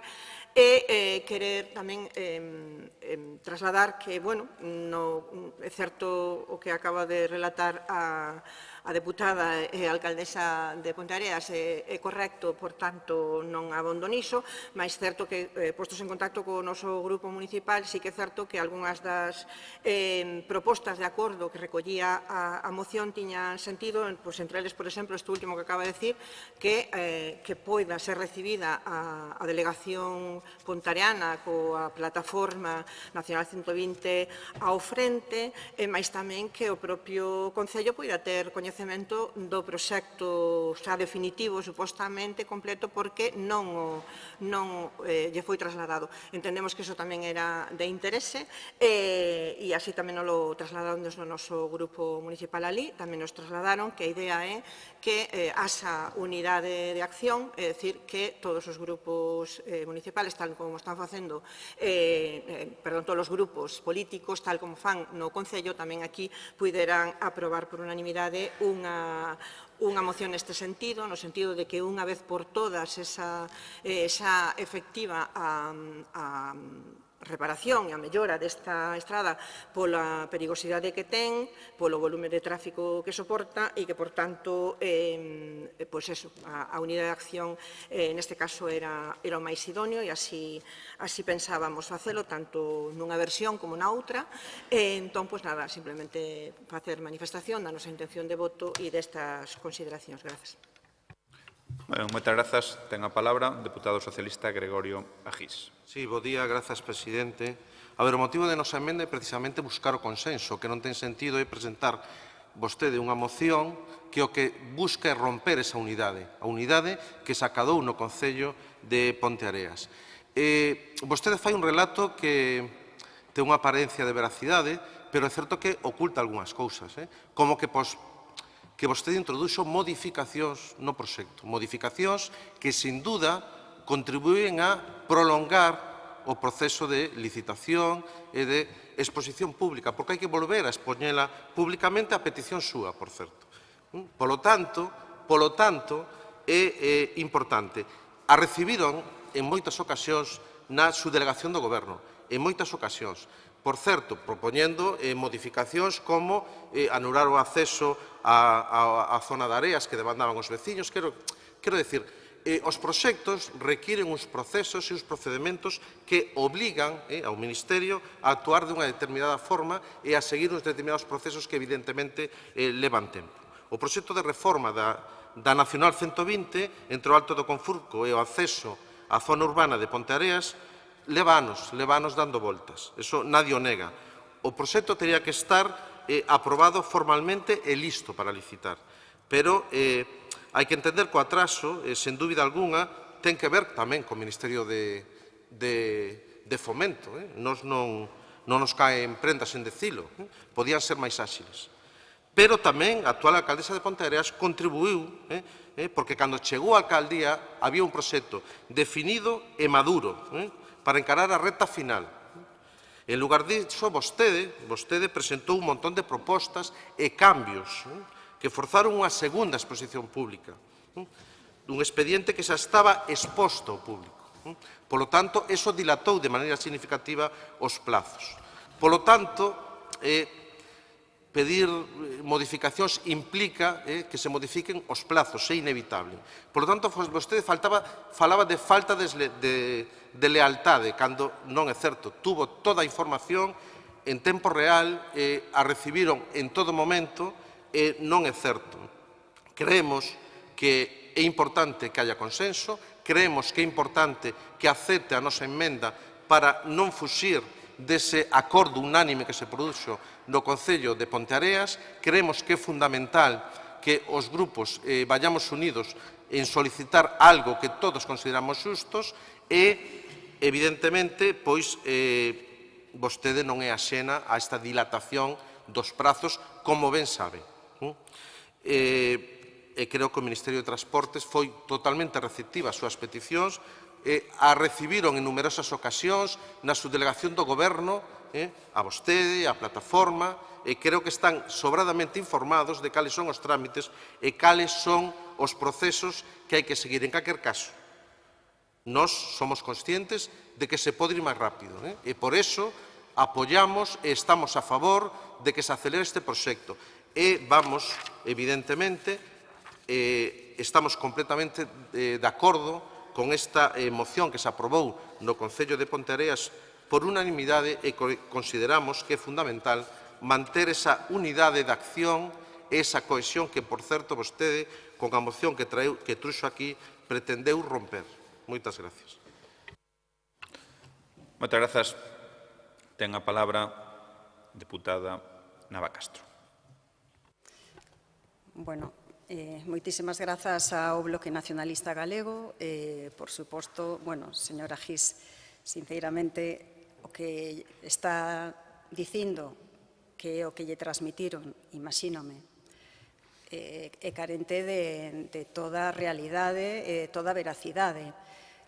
e querer tamén trasladar que, bueno, é certo o que acaba de relatar a deputada e alcaldesa de Ponteareas é correcto, por tanto, non abandono iso, mas certo que, postos en contacto co noso grupo municipal, sí que é certo que algunhas das propostas de acordo que recollía a moción tiñan sentido, pois, entre eles, por exemplo, este último que acaba de decir, que poida ser recibida a delegación pontareana coa plataforma Nacional 120 ao frente, mas tamén que o propio Concello poida ter coñecemento do proxecto xa definitivo, supostamente completo, porque non lle foi trasladado. Entendemos que iso tamén era de interese e así tamén nos lo trasladaron desde o noso grupo municipal ali, tamén nos trasladaron que a idea é que haxa unidade de acción, é dicir, que todos os grupos municipales, tal como están facendo, todos os grupos políticos, tal como fan no Concello, tamén aquí puideran aprobar por unanimidade unha moción neste sentido, no sentido de que unha vez por todas esa efectiva a reparación e a mellora desta estrada pola perigosidade que ten, polo volume de tráfico que soporta e que, por tanto, pois eso, a unidade de acción neste caso era o máis idóneo e así pensábamos facelo, tanto nunha versión como na outra. Entón, pois nada, simplemente facer manifestación da nosa intención de voto e destas consideracións. Grazas. Moitas grazas. Ten a palabra o deputado socialista Gregorio Agís. Sí, bo día, grazas, presidente. A ver, o motivo de nosa emenda é precisamente buscar o consenso, que non ten sentido é presentar vostede unha moción que o que busca é romper esa unidade, a unidade que se acadou no Concello de Ponteareas. Vostede fai un relato que ten unha apariencia de veracidade, pero é certo que oculta algunhas cousas, como que vostede introduxo modificacións no proxecto, modificacións que, sin duda, contribúen a prolongar o proceso de licitación e de exposición pública, porque hai que volver a expoñela públicamente a petición súa, por certo. Polo tanto, é importante. A recibiron en moitas ocasións na subdelegación do Goberno, en moitas ocasións. Por certo, propoñendo modificacións como anular o acceso á zona de areas que demandaban os veciños. Quero decir, os proxectos requiren uns procesos e uns procedementos que obligan ao Ministerio a actuar dunha determinada forma e a seguir uns determinados procesos que evidentemente levan tempo. O proxecto de reforma da Nacional 120 entre o Alto do Confurco e o acceso á zona urbana de Ponteareas leva anos dando voltas. Eso nadie o nega. O proxecto teria que estar aprobado formalmente e listo para licitar. Pero hai que entender que o atraso, sen dúbida algunha, ten que ver tamén co Ministerio de Fomento. Non nos caen prendas en decilo. Podían ser máis áxiles. Pero tamén a actual alcaldesa de Ponteareas contribuiu, porque cando chegou a alcaldía había un proxecto definido e maduro para encarar a recta final. En lugar disso, vostede presentou un montón de propostas e cambios que forzaron unha segunda exposición pública, dun expediente que xa estaba exposto ao público. Polo tanto, eso dilatou de maneira significativa os plazos. Polo tanto, pedir modificacións implica que se modifiquen os plazos, é inevitable. Polo tanto, vostede falaba de falta de lealtade, cando non é certo. Tuvo toda a información en tempo real, a recibiron en todo momento, non é certo. Creemos que é importante que haya consenso, creemos que é importante que acepte a nosa emenda para non fuxir dese acordo unánime que se produxo no Concello de Ponteareas. Creemos que é fundamental que os grupos vayamos unidos en solicitar algo que todos consideramos justos e, evidentemente, pois, vostede non é axena a esta dilatación dos prazos, como ben sabe. E creo que o Ministerio de Transportes foi totalmente receptiva ás súas peticións, a recibiron en numerosas ocasións na subdelegación do Goberno, a vostede, a plataforma, e creo que están sobradamente informados de cales son os trámites e cales son os procesos que hai que seguir. En calquer caso, nós somos conscientes de que se pode ir máis rápido, e por eso apoiamos e estamos a favor de que se acelere este proxecto. E vamos, evidentemente, estamos completamente de acordo con esta moción que se aprobou no Concello de Ponteareas por unanimidade e consideramos que é fundamental manter esa unidade de acción e esa cohesión que, por certo, vostede, con a moción que truxo aquí, pretendeu romper. Moitas gracias. Moitas grazas. Ten a palabra a deputada Nava Castro. Bueno, moitísimas grazas ao Bloque Nacionalista Galego. Por suposto, bueno, señora Gis, sinceramente, o que está dicindo que é o que lle transmitiron, imagínome, é carente de toda a realidade e toda a veracidade.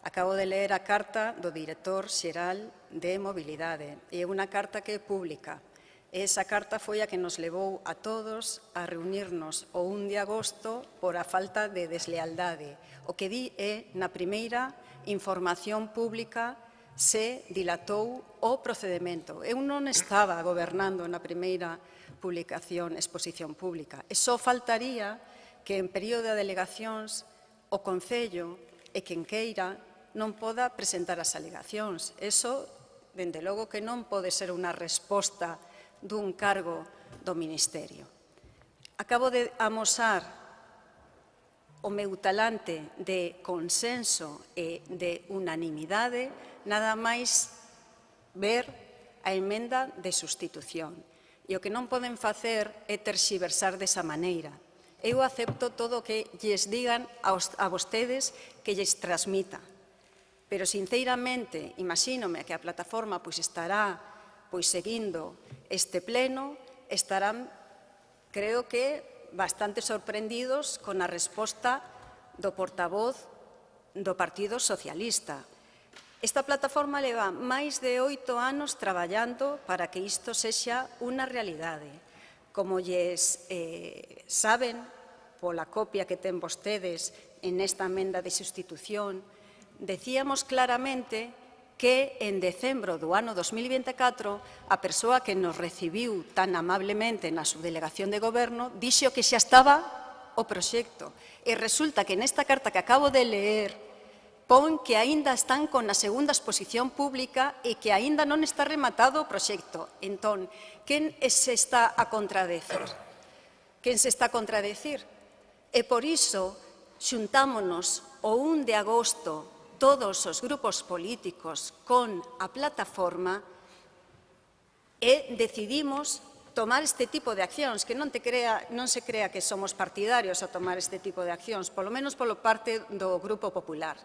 Acabo de ler a carta do Director Xeral de Mobilidade. É unha carta que é pública. Esa carta foi a que nos levou a todos a reunirnos o 1 de agosto por a falta de deslealdade. O que di é, na primeira información pública, se dilatou o procedemento. Eu non estaba gobernando na primeira exposición pública. E só faltaría que en período de alegacións o Concello e quen queira non poda presentar as alegacións. Eso, dende logo, que non pode ser unha resposta dun cargo do Ministerio. Acabo de amosar o meu talante de consenso e de unanimidade, nada máis ver a emenda de sustitución. E o que non poden facer é terxiversar desa maneira. Eu acepto todo o que lles digan a vostedes que lles transmita. Pero, sinceramente, imagínome que a plataforma estará seguindo este pleno, estarán, creo que, bastante sorprendidos con a resposta do portavoz do Partido Socialista. Esta plataforma leva máis de 8 anos traballando para que isto sexa unha realidade. Como lles saben, pola copia que ten vostedes en esta emenda de sustitución, decíamos claramente que en decembro do ano 2024 a persoa que nos recibiu tan amablemente na subdelegación de Goberno dixo que xa estaba o proxecto. E resulta que nesta carta que acabo de leer pon que aínda están con a segunda exposición pública e que aínda non está rematado o proxecto. Entón, quen se está a contradecir? Quen se está a contradecir? E por iso, xuntámonos o 1 de agosto todos os grupos políticos con a plataforma e decidimos tomar este tipo de accións, que non se crea que somos partidarios a tomar este tipo de accións, polo menos polo parte do Grupo Popular.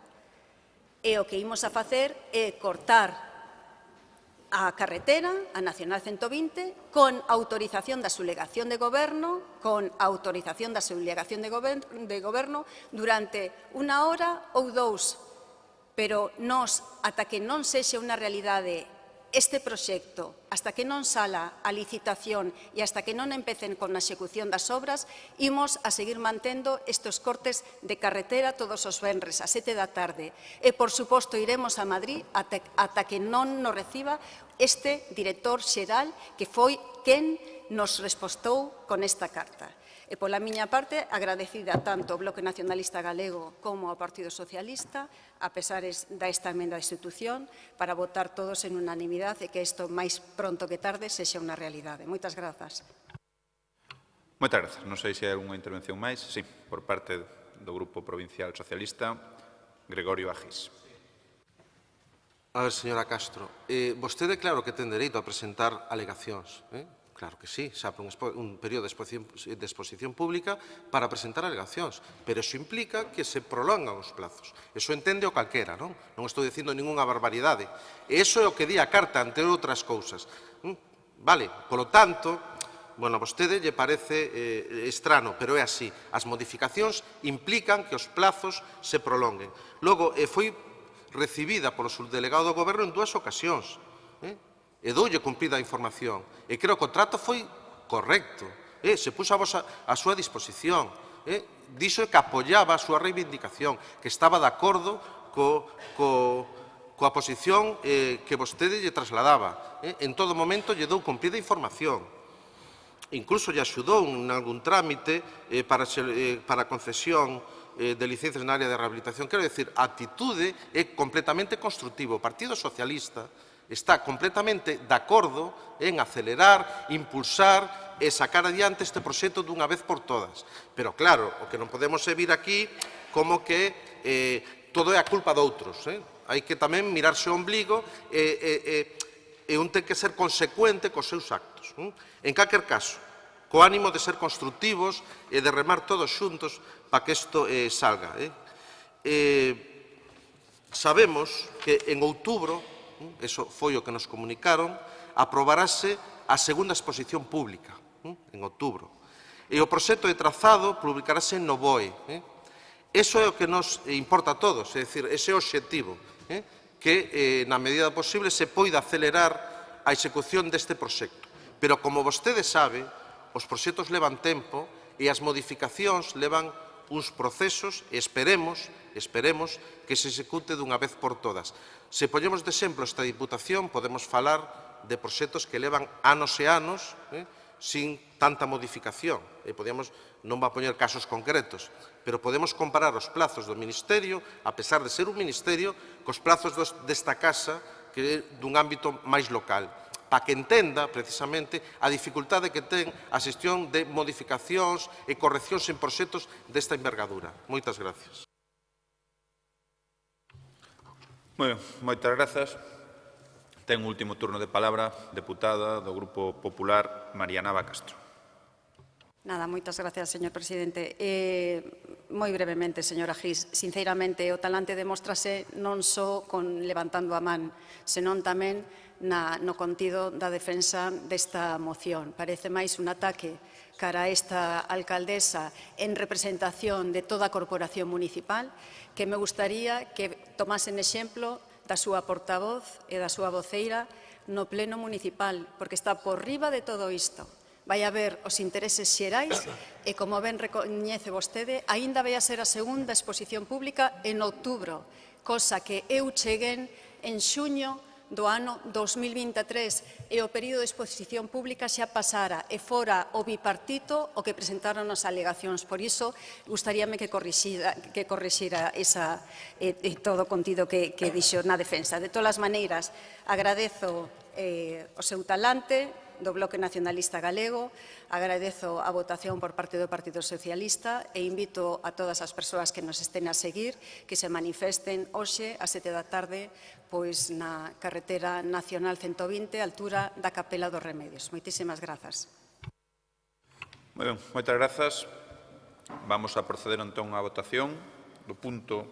E o que imos a facer é cortar a carretera, a Nacional 120, con autorización da subdelegación de goberno, durante 1 hora ou 2. Pero nós, ata que non sexe unha realidade este proxecto, hasta que non sala a licitación e hasta que non empecen con a execución das obras, imos a seguir mantendo estes cortes de carretera todos os venres a 7 da tarde. E, por suposto, iremos a Madrid ata que non nos reciba este director xeral que foi quen nos respostou con esta carta. E, pola miña parte, agradecida tanto ao Bloque Nacionalista Galego como ao Partido Socialista, a pesares desta emenda de institución, para votar todos en unanimidade e que isto, máis pronto que tarde, sexa unha realidade. Moitas grazas. Moitas grazas. Non sei se hai algunha intervención máis. Sí, por parte do Grupo Provincial Socialista, Gregorio Agis. A ver, señora Castro, vostede claro que ten dereito a presentar alegacións, Claro que sí, se abre un período de exposición pública para presentar alegacións, pero iso implica que se prolongan os plazos. Iso entende o calquera, non? Non estou dicindo ningunha barbaridade. E iso é o que di a carta, entre outras cousas. Vale, polo tanto, bueno, a vostede lle parece estrano, pero é así. As modificacións implican que os plazos se prolonguen. Logo, foi recibida polo subdelegado do Goberno en 2 ocasións. E doulle cumprida a información. E creo que o trato foi correcto. Se puxo a súa disposición. Dixo que apoiaba a súa reivindicación, que estaba de acordo coa posición que vostede lle trasladaba. En todo momento lle dou cumprida información. Incluso lle axudou en algún trámite para a concesión de licencias na área de rehabilitación. Quero dicir, a atitude é completamente constructiva. O Partido Socialista está completamente de acordo en acelerar, impulsar e sacar adiante este proxecto dunha vez por todas. Pero, claro, o que non podemos é vir aquí como que todo é a culpa doutros. Hai que tamén mirarse o ombligo e un ten que ser consecuente cos seus actos. En calquer caso, co ánimo de ser constructivos e de remar todos xuntos para que isto salga. Sabemos que en outubro, eso foi o que nos comunicaron, aprobarase a segunda exposición pública, en outubro. E o proxecto de trazado publicarase no BOE. Eso é o que nos importa a todos, é dicir, ese é o obxectivo, que na medida posible se poida acelerar a execución deste proxecto. Pero, como vostede sabe, os proxectos levan tempo e as modificacións levan uns procesos e esperemos que se execute dunha vez por todas. Se poñemos de exemplo esta Diputación, podemos falar de proxectos que levan anos e anos sin tanta modificación. Non va a poñer casos concretos, pero podemos comparar os plazos do Ministerio, a pesar de ser un Ministerio, cos plazos desta Casa, que é dun ámbito máis local, para que entenda, precisamente, a dificultade que ten a xestión de modificacións e correccións en proxectos desta envergadura. Moitas gracias. Moi ben, moitas grazas. Ten o último turno de palabra, deputada do Grupo Popular, María Nava Castro. Nada, moitas gracias, señor presidente. Moi brevemente, señora Gis, sinceramente, o talante demóstrase non só con levantando a man, senón tamén no contido da defensa desta moción. Parece máis un ataque cara a esta alcaldesa en representación de toda a corporación municipal, que me gustaría que tomasen exemplo da súa portavoz e da súa voceira no pleno municipal, porque está por riba de todo isto. Vai haber os intereses xerais e, como ben recoñece vostede, aínda vai a ser a segunda exposición pública en outubro, cosa que eu cheguen en xuño do ano 2023 e o período de exposición pública xa pasara e fora o bipartito o que presentaron as alegacións. Por iso, gustaríame que corrixira todo o contido que dixo na defensa. De todas as maneiras, agradezo o seu talante do Bloque Nacionalista Galego, agradezo a votación por parte do Partido Socialista e invito a todas as persoas que nos estén a seguir que se manifesten hoxe a 7 da tarde pois na carretera nacional 120, altura da Capela dos Remedios. Moitísimas grazas. Moi ben, moitas grazas. Vamos a proceder entón á votación do punto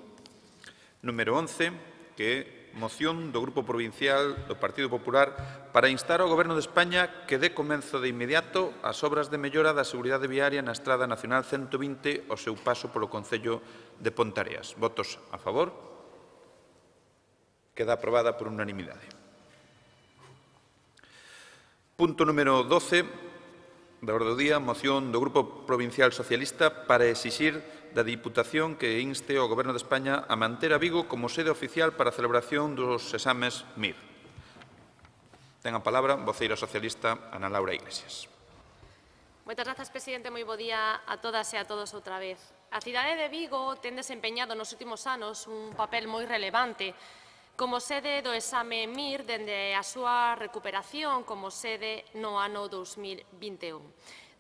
número 11, que é moción do Grupo Provincial do Partido Popular para instar ao Goberno de España que dé comenzo de inmediato ás obras de mellora da seguridade viaria na Estrada Nacional 120 ao seu paso polo Concello de Ponteareas. Votos a favor. Queda aprobada por unanimidade. Punto número 12 da orde do día, moción do Grupo Provincial Socialista para exixir da Diputación que inste ao Goberno de España a manter a Vigo como sede oficial para a celebración dos exames MIR. Ten a palabra a voceira socialista Ana Laura Iglesias. Moitas grazas, presidente. Moi bo día a todas e a todos outra vez. A cidade de Vigo ten desempeñado nos últimos anos un papel moi relevante como sede do exame MIR dende a súa recuperación como sede no ano 2021.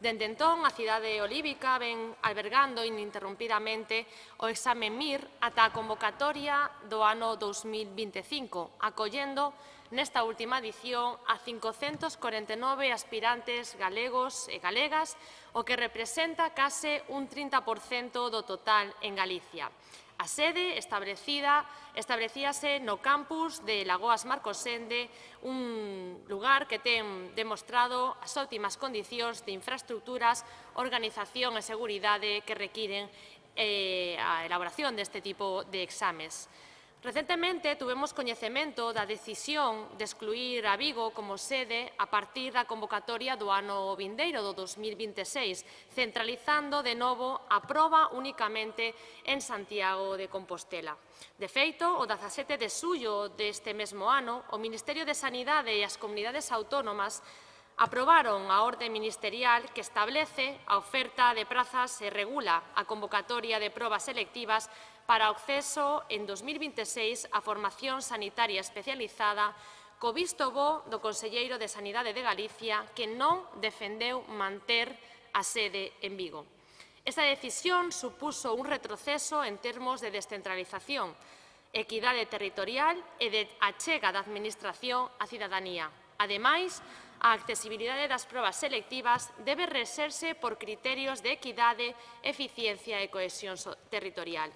Dende entón, a cidade olívica ven albergando ininterrumpidamente o exame MIR ata a convocatoria do ano 2025, acollendo nesta última edición a 549 aspirantes galegos e galegas, o que representa case un 30% do total en Galicia. A sede establecíase no campus de Lagoas Marcosende, un lugar que ten demostrado as óptimas condicións de infraestructuras, organización e seguridade que requiren a elaboración deste tipo de exames. Recentemente tuvemos coñecemento da decisión de excluir a Vigo como sede a partir da convocatoria do ano vindeiro, do 2026, centralizando de novo a proba únicamente en Santiago de Compostela. De feito, o 17 de xullo deste mesmo ano, o Ministerio de Sanidade e as comunidades autónomas aprobaron a orde ministerial que establece a oferta de prazas e regula a convocatoria de probas selectivas para o acceso en 2026 a formación sanitaria especializada co visto bo do Conselleiro de Sanidade de Galicia que non defendeu manter a sede en Vigo. Esta decisión supuso un retroceso en termos de descentralización, equidade territorial e de achega da Administración á cidadanía. Ademais, a accesibilidade das probas selectivas debe reserse por criterios de equidade, eficiencia e cohesión territorial.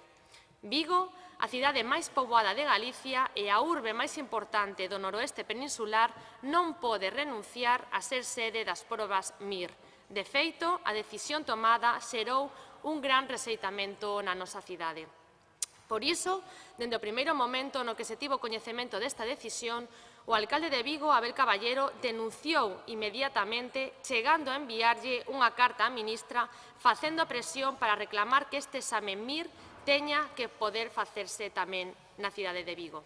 Vigo, a cidade máis poboada de Galicia e a urbe máis importante do noroeste peninsular, non pode renunciar a ser sede das probas MIR. De feito, a decisión tomada xerou un gran rexeitamento na nosa cidade. Por iso, dende o primeiro momento no que se tivo coñecemento desta decisión, o alcalde de Vigo, Abel Caballero, denunciou inmediatamente, chegando a enviarlle unha carta á ministra facendo presión para reclamar que este exame MIR teña que poder facerse tamén na cidade de Vigo.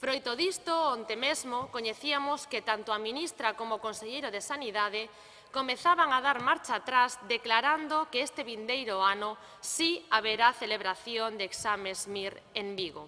Froito disto, onte mesmo, coñecíamos que tanto a ministra como o conselleiro de Sanidade comezaban a dar marcha atrás declarando que este vindeiro ano sí haberá celebración de exames MIR en Vigo.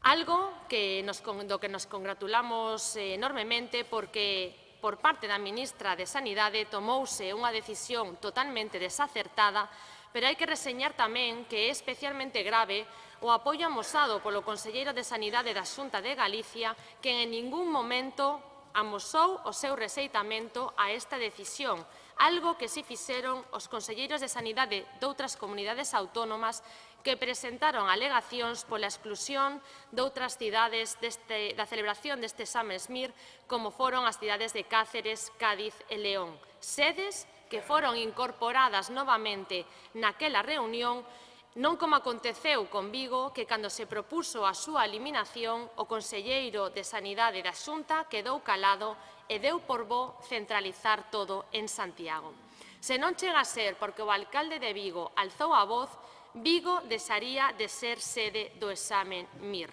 Algo do que nos congratulamos enormemente porque por parte da ministra de Sanidade tomouse unha decisión totalmente desacertada, pero hai que reseñar tamén que é especialmente grave o apoio amosado polo conselleiro de Sanidade da Xunta de Galicia, que en ningún momento amosou o seu rexeitamento a esta decisión, algo que si fixeron os conselleiros de Sanidade doutras comunidades autónomas que presentaron alegacións pola exclusión doutras cidades da celebración deste exame SMIR, como foron as cidades de Cáceres, Cádiz e León, sedes que foron incorporadas novamente naquela reunión, non como aconteceu con Vigo, que cando se propuso a súa eliminación, o conselleiro de Sanidade da Xunta quedou calado e deu por bo centralizar todo en Santiago. Se non chega a ser porque o alcalde de Vigo alzou a voz, Vigo deixaría de ser sede do exame MIR.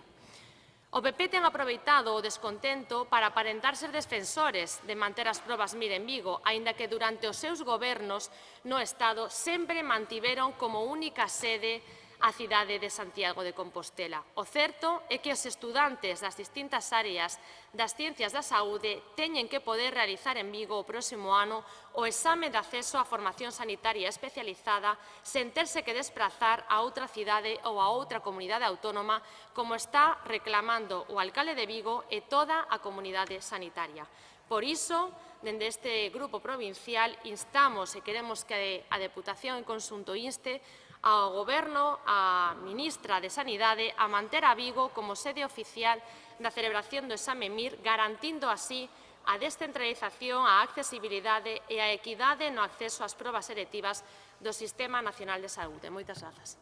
O PP ten aproveitado o descontento para aparentar ser defensores de manter as probas MIR en Vigo, aínda que durante os seus gobernos no Estado sempre mantiveron como única sede a cidade de Santiago de Compostela. O certo é que os estudantes das distintas áreas das ciencias da saúde teñen que poder realizar en Vigo o próximo ano o exame de acceso á formación sanitaria especializada sen terse que desprazar a outra cidade ou a outra comunidade autónoma, como está reclamando o alcalde de Vigo e toda a comunidade sanitaria. Por iso, dende este grupo provincial, instamos e queremos que a Deputación en conxunto inste ao Goberno, á Ministra de Sanidade, a manter a Vigo como sede oficial da celebración do exame MIR, garantindo así a descentralización, a accesibilidade e a equidade no acceso ás probas selectivas do Sistema Nacional de Saúde. Moitas grazas.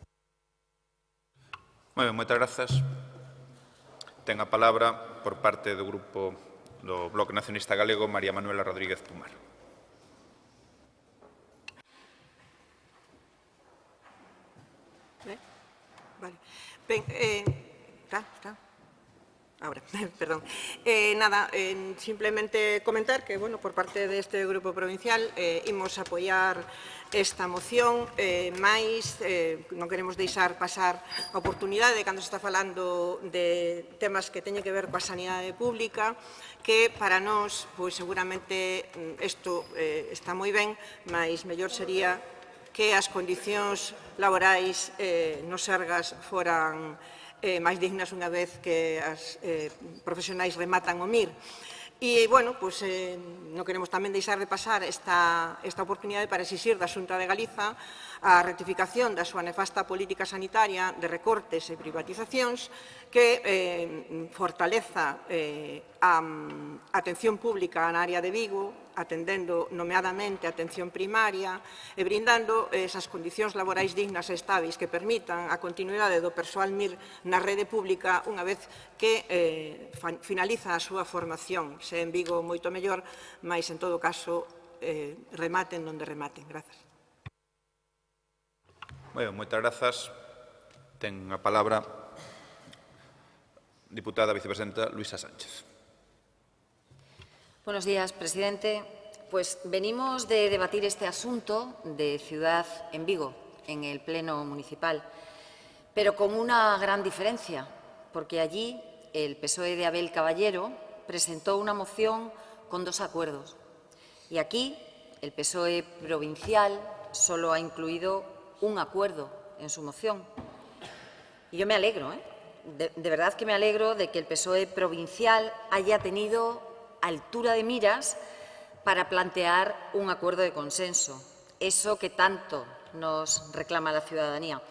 Moi ben, moitas grazas. Ten a palabra, por parte do Grupo do Bloque Nacionalista Galego, María Manuela Rodríguez Pumar. Vale. Ben, está. Ahora, perdón. Nada, simplemente comentar que, bueno, por parte deste grupo provincial imos apoiar esta moción, máis non queremos deixar pasar a oportunidade cando se está falando de temas que teñen que ver coa sanidade pública, que para nós, pois seguramente isto está moi ben, mas mellor sería que as condicións laborais nos Sergas foran máis dignas unha vez que as profesionais rematan o MIR. E, bueno, pois, non queremos tamén deixar de pasar esta oportunidade para exixir da Xunta de Galiza a rectificación da súa nefasta política sanitaria de recortes e privatizacións que fortaleza a atención pública na área de Vigo, atendendo nomeadamente a atención primaria e brindando esas condicións laborais dignas e estáveis que permitan a continuidade do persoal MIR na rede pública unha vez que finaliza a súa formación. Se en Vigo moito mellor, mas en todo caso rematen onde rematen. Grazas. Moi ben, moitas grazas. Ten a palabra diputada vicepresidenta Luisa Sánchez. Buenos días, presidente. Pues venimos de debatir este asunto de Ciudad en Vigo, en el Pleno Municipal, pero con una gran diferencia, porque allí el PSOE de Abel Caballero presentó una moción con 2 acuerdos y aquí el PSOE provincial solo ha incluido un acuerdo en su moción. Y yo me alegro, de verdad que me alegro de que el PSOE provincial haya tenido altura de miras para plantear un acuerdo de consenso, eso que tanto nos reclama la ciudadanía.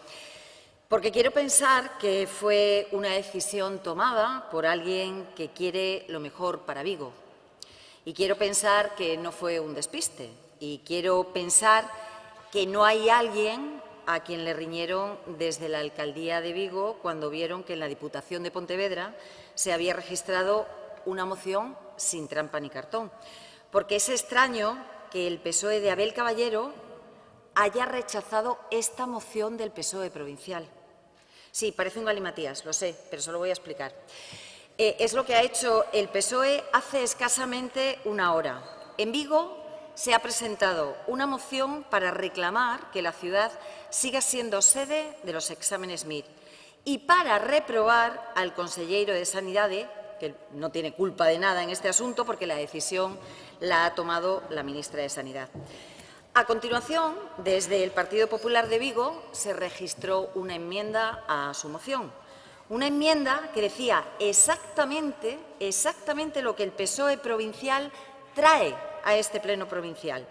Porque quiero pensar que fue una decisión tomada por alguien que quiere lo mejor para Vigo. Y quiero pensar que no fue un despiste. Y quiero pensar que no hay alguien a quien le riñeron desde la alcaldía de Vigo cuando vieron que en la Diputación de Pontevedra se había registrado una moción sin trampa ni cartón. Porque es extraño que el PSOE de Abel Caballero haya rechazado esta moción del PSOE provincial. Sí, parece un galimatías, lo sé, pero se lo voy a explicar. Es lo que ha hecho el PSOE hace escasamente una hora. En Vigo se ha presentado una moción para reclamar que la ciudad siga siendo sede de los exámenes MIR y para reprobar al conselleiro de Sanidade, que no tiene culpa de nada en este asunto porque la decisión la ha tomado la ministra de Sanidad. A continuación, desde el Partido Popular de Vigo se registró una enmienda a su moción. Una enmienda que decía exactamente lo que el PSOE provincial trae a este pleno provincial.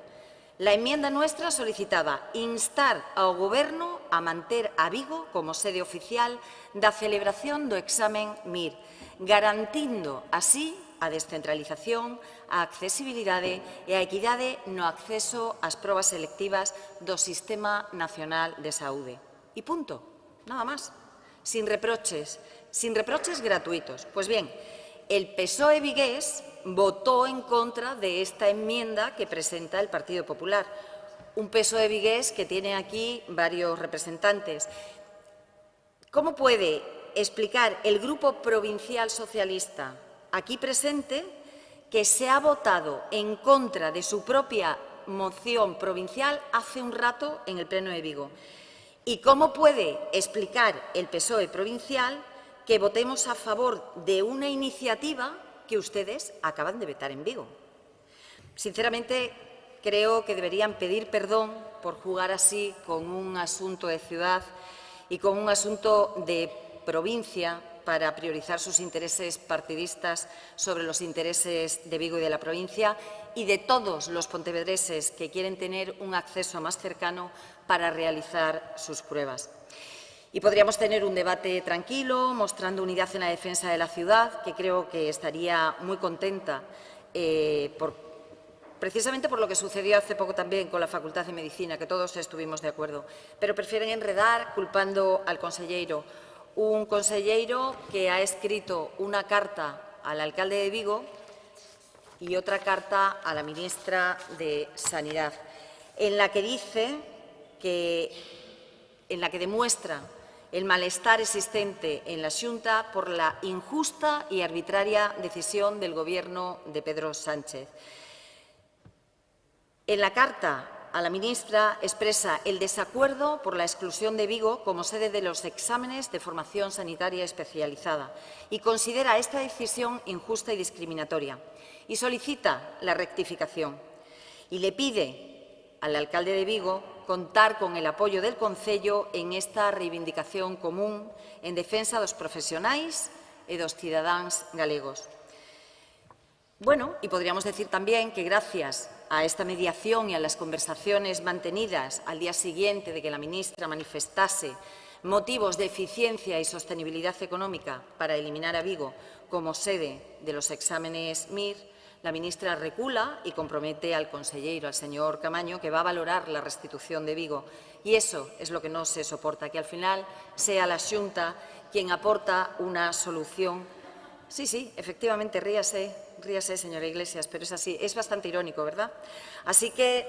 La enmienda nuestra solicitaba instar ao Goberno a manter a Vigo como sede oficial da celebración do examen MIR, garantindo así a descentralización, a accesibilidade e a equidade no acceso ás probas selectivas do Sistema Nacional de Saúde. E punto, nada máis, sin reproches gratuitos. Pues bien, el PSOE vigués votó en contra de esta enmienda que presenta el Partido Popular. Un PSOE vigués que tiene aquí varios representantes. ¿Cómo puede explicar el Grupo Provincial Socialista aquí presente que se ha votado en contra de su propia moción provincial hace un rato en el Pleno de Vigo? ¿Y cómo puede explicar el PSOE provincial que votemos a favor de una iniciativa que ustedes acaban de vetar en Vigo? Sinceramente, creo que deberían pedir perdón por jugar así con un asunto de ciudad y con un asunto de provincia para priorizar sus intereses partidistas sobre los intereses de Vigo y de la provincia y de todos los pontevedreses que quieren tener un acceso más cercano para realizar sus pruebas. Y podríamos tener un debate tranquilo, mostrando unidad en la defensa de la ciudad, que creo que estaría muy contenta precisamente por lo que sucedió hace poco también con la Facultad de Medicina, que todos estuvimos de acuerdo. Pero prefieren enredar culpando al conselleiro. Un conselleiro que ha escrito una carta al alcalde de Vigo y otra carta a la ministra de Sanidad, en la que demuestra el malestar existente en la Xunta por la injusta y arbitraria decisión del Gobierno de Pedro Sánchez. En la carta a la ministra expresa el desacuerdo por la exclusión de Vigo como sede de los exámenes de formación sanitaria especializada y considera esta decisión injusta y discriminatoria y solicita la rectificación y le pide al alcalde de Vigo contar con el apoyo del Concello en esta reivindicación común en defensa dos profesionais e dos cidadáns galegos. Bueno, y podríamos decir también que gracias a esta mediación y a las conversaciones mantenidas al día siguiente de que la ministra manifestase motivos de eficiencia y sostenibilidad económica para eliminar a Vigo como sede de los exámenes MIR, la ministra recula y compromete al conselleiro, al señor Camaño, que va a valorar la restitución de Vigo. Y eso es lo que no se soporta, que al final sea la Xunta quien aporta una solución. Sí, efectivamente, ríase, señora Iglesias, pero es así. Es bastante irónico, ¿verdad? Así que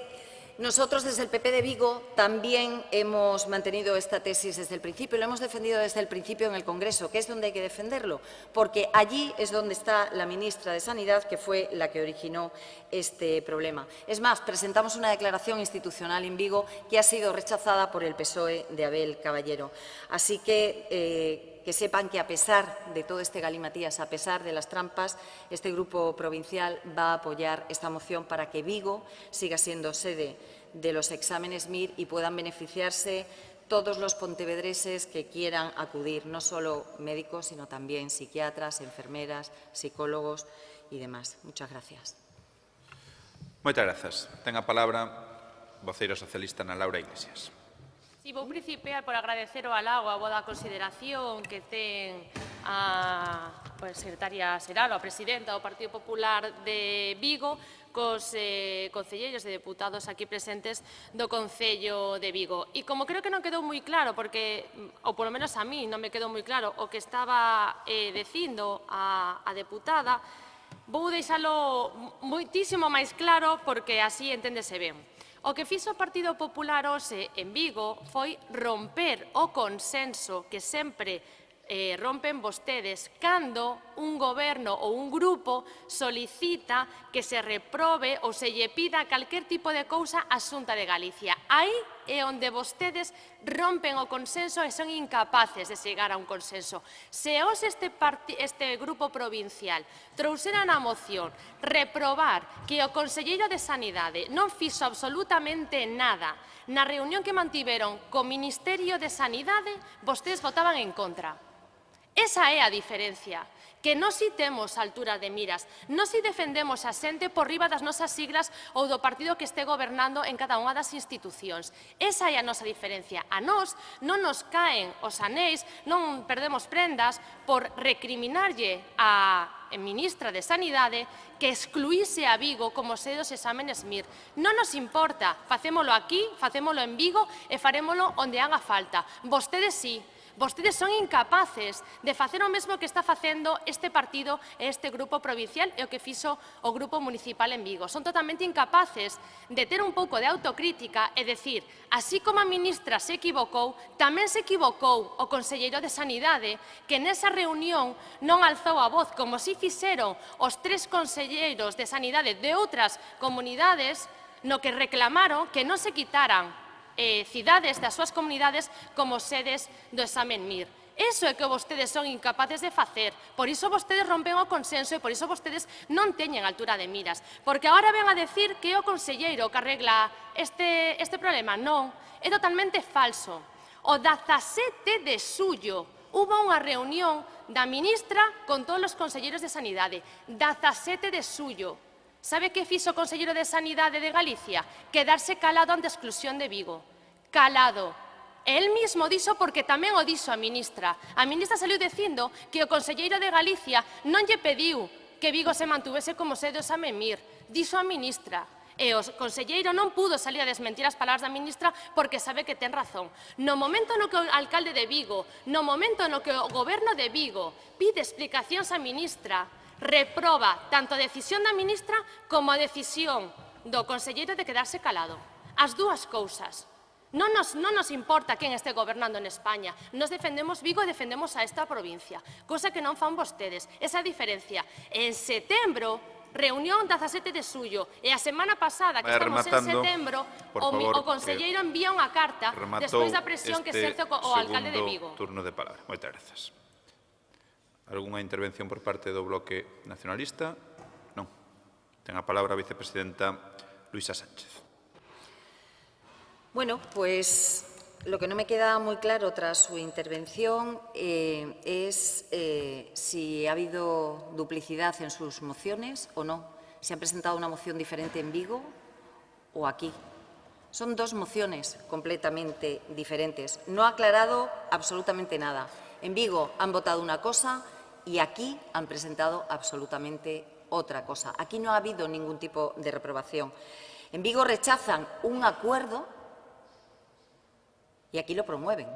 nosotros desde el PP de Vigo también hemos mantenido esta tesis desde el principio, lo hemos defendido desde el principio en el Congreso, que es donde hay que defenderlo, porque allí es donde está la ministra de Sanidad, que fue la que originó este problema. Es más, presentamos una declaración institucional en Vigo que ha sido rechazada por el PSOE de Abel Caballero. Así que sepan que a pesar de todo este galimatías, a pesar de las trampas, este grupo provincial va a apoyar esta moción para que Vigo siga siendo sede de los exámenes MIR y puedan beneficiarse todos los pontevedreses que quieran acudir, no solo médicos, sino también psiquiatras, enfermeras, psicólogos y demás. Muchas gracias. Moitas grazas. Ten a palabra voceira socialista Ana Laura Iglesias. Si vou principiar por agradecer o halago, a boa consideración que ten a secretaria xeral, a presidenta do Partido Popular de Vigo, cos concelleiros e deputados aquí presentes do Concello de Vigo. E como creo que non quedou moi claro, porque, ou polo menos a mí non me quedou moi claro, o que estaba dicindo a deputada, vou deixalo moitísimo máis claro porque así enténdese ben. O que fixo o Partido Popular hoxe en Vigo foi romper o consenso que sempre rompen vostedes cando un goberno ou un grupo solicita que se reprobe ou se lle pida calquer tipo de cousa á Xunta de Galicia. Aí é onde vostedes rompen o consenso e son incapaces de chegar a un consenso. Se hoxe este grupo provincial trouxera na moción reprobar que o conselleiro de Sanidade non fixo absolutamente nada na reunión que mantiveron co Ministerio de Sanidade, vostedes votaban en contra. Esa é a diferencia, que nós si temos altura de miras, nós si defendemos a xente por riba das nosas siglas ou do partido que este gobernando en cada unha das institucións. Esa é a nosa diferencia. A nós non nos caen os anéis, non perdemos prendas por recriminarlle a ministra de Sanidade que excluíse a Vigo como sede dos exámenes MIR. Non nos importa, facémolo aquí, facémolo en Vigo e farémolo onde haga falta. Vostedes sí. Vostedes son incapaces de facer o mesmo que está facendo este partido e este grupo provincial e o que fixo o grupo municipal en Vigo. Son totalmente incapaces de ter un pouco de autocrítica e decir, así como a ministra se equivocou, tamén se equivocou o conselleiro de Sanidade, que nesa reunión non alzou a voz, como si fixeron os 3 conselleiros de Sanidade de outras comunidades, no que reclamaron que non se quitaran cidades das súas comunidades como sedes do examen MIR. Eso é que vostedes son incapaces de facer. Por iso vostedes rompen o consenso e por iso vostedes non teñen altura de miras. Porque agora ven a decir que é o conselleiro que arregla este problema. Non, é totalmente falso. O 17 de xullo hubo unha reunión da ministra con todos os conselleiros de Sanidade. 17 de xullo. Sabe que fixo o conselleiro de Sanidade de Galicia? Quedarse calado ante a exclusión de Vigo. Calado. El mismo dixo porque tamén o dixo a ministra. A ministra saliu dicindo que o conselleiro de Galicia non lle pediu que Vigo se mantuvese como sede do exame MIR. Dixo a ministra. E o conselleiro non pudo salir a desmentir as palabras da ministra porque sabe que ten razón. No momento no que o alcalde de Vigo, no momento no que o goberno de Vigo pide explicacións á ministra, reproba tanto a decisión da ministra como a decisión do conselleiro de quedarse calado. As dúas cousas. Non nos importa quen este gobernando en España. Nos defendemos Vigo e defendemos a esta provincia, cosa que non fan vostedes. Esa diferencia. En setembro, reunión 17 de xullo, e a semana pasada, que estamos en setembro, o conselleiro envía unha carta despois da presión que exerce o alcalde de Vigo. Turno de palabra. Moitas grazas. Algúnha intervención por parte do Bloque Nacionalista? Non. Ten a palabra a vicepresidenta Luisa Sánchez. Bueno, pues lo que no me queda muy claro tras su intervención es si ha habido duplicidad en sus mociones o no. Si han presentado una moción diferente en Vigo o aquí. Son 2 mociones completamente diferentes. No ha aclarado absolutamente nada. En Vigo han votado una cosa y aquí han presentado absolutamente otra cosa. Aquí no ha habido ningún tipo de reprobación. En Vigo rechazan un acuerdo y aquí lo promueven.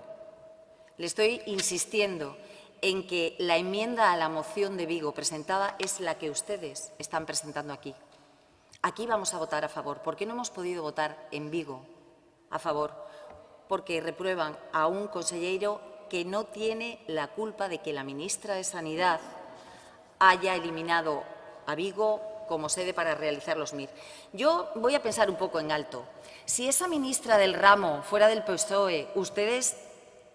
Le estoy insistiendo en que la enmienda a la moción de Vigo presentada es la que ustedes están presentando aquí. Aquí vamos a votar a favor. ¿Por qué no hemos podido votar en Vigo a favor? Porque reprueban a un conselleiro que no tiene la culpa de que la ministra de Sanidad haya eliminado a Vigo como sede para realizar los MIR. Yo voy a pensar un poco en alto. Si esa ministra del ramo fuera del PSOE, ¿ustedes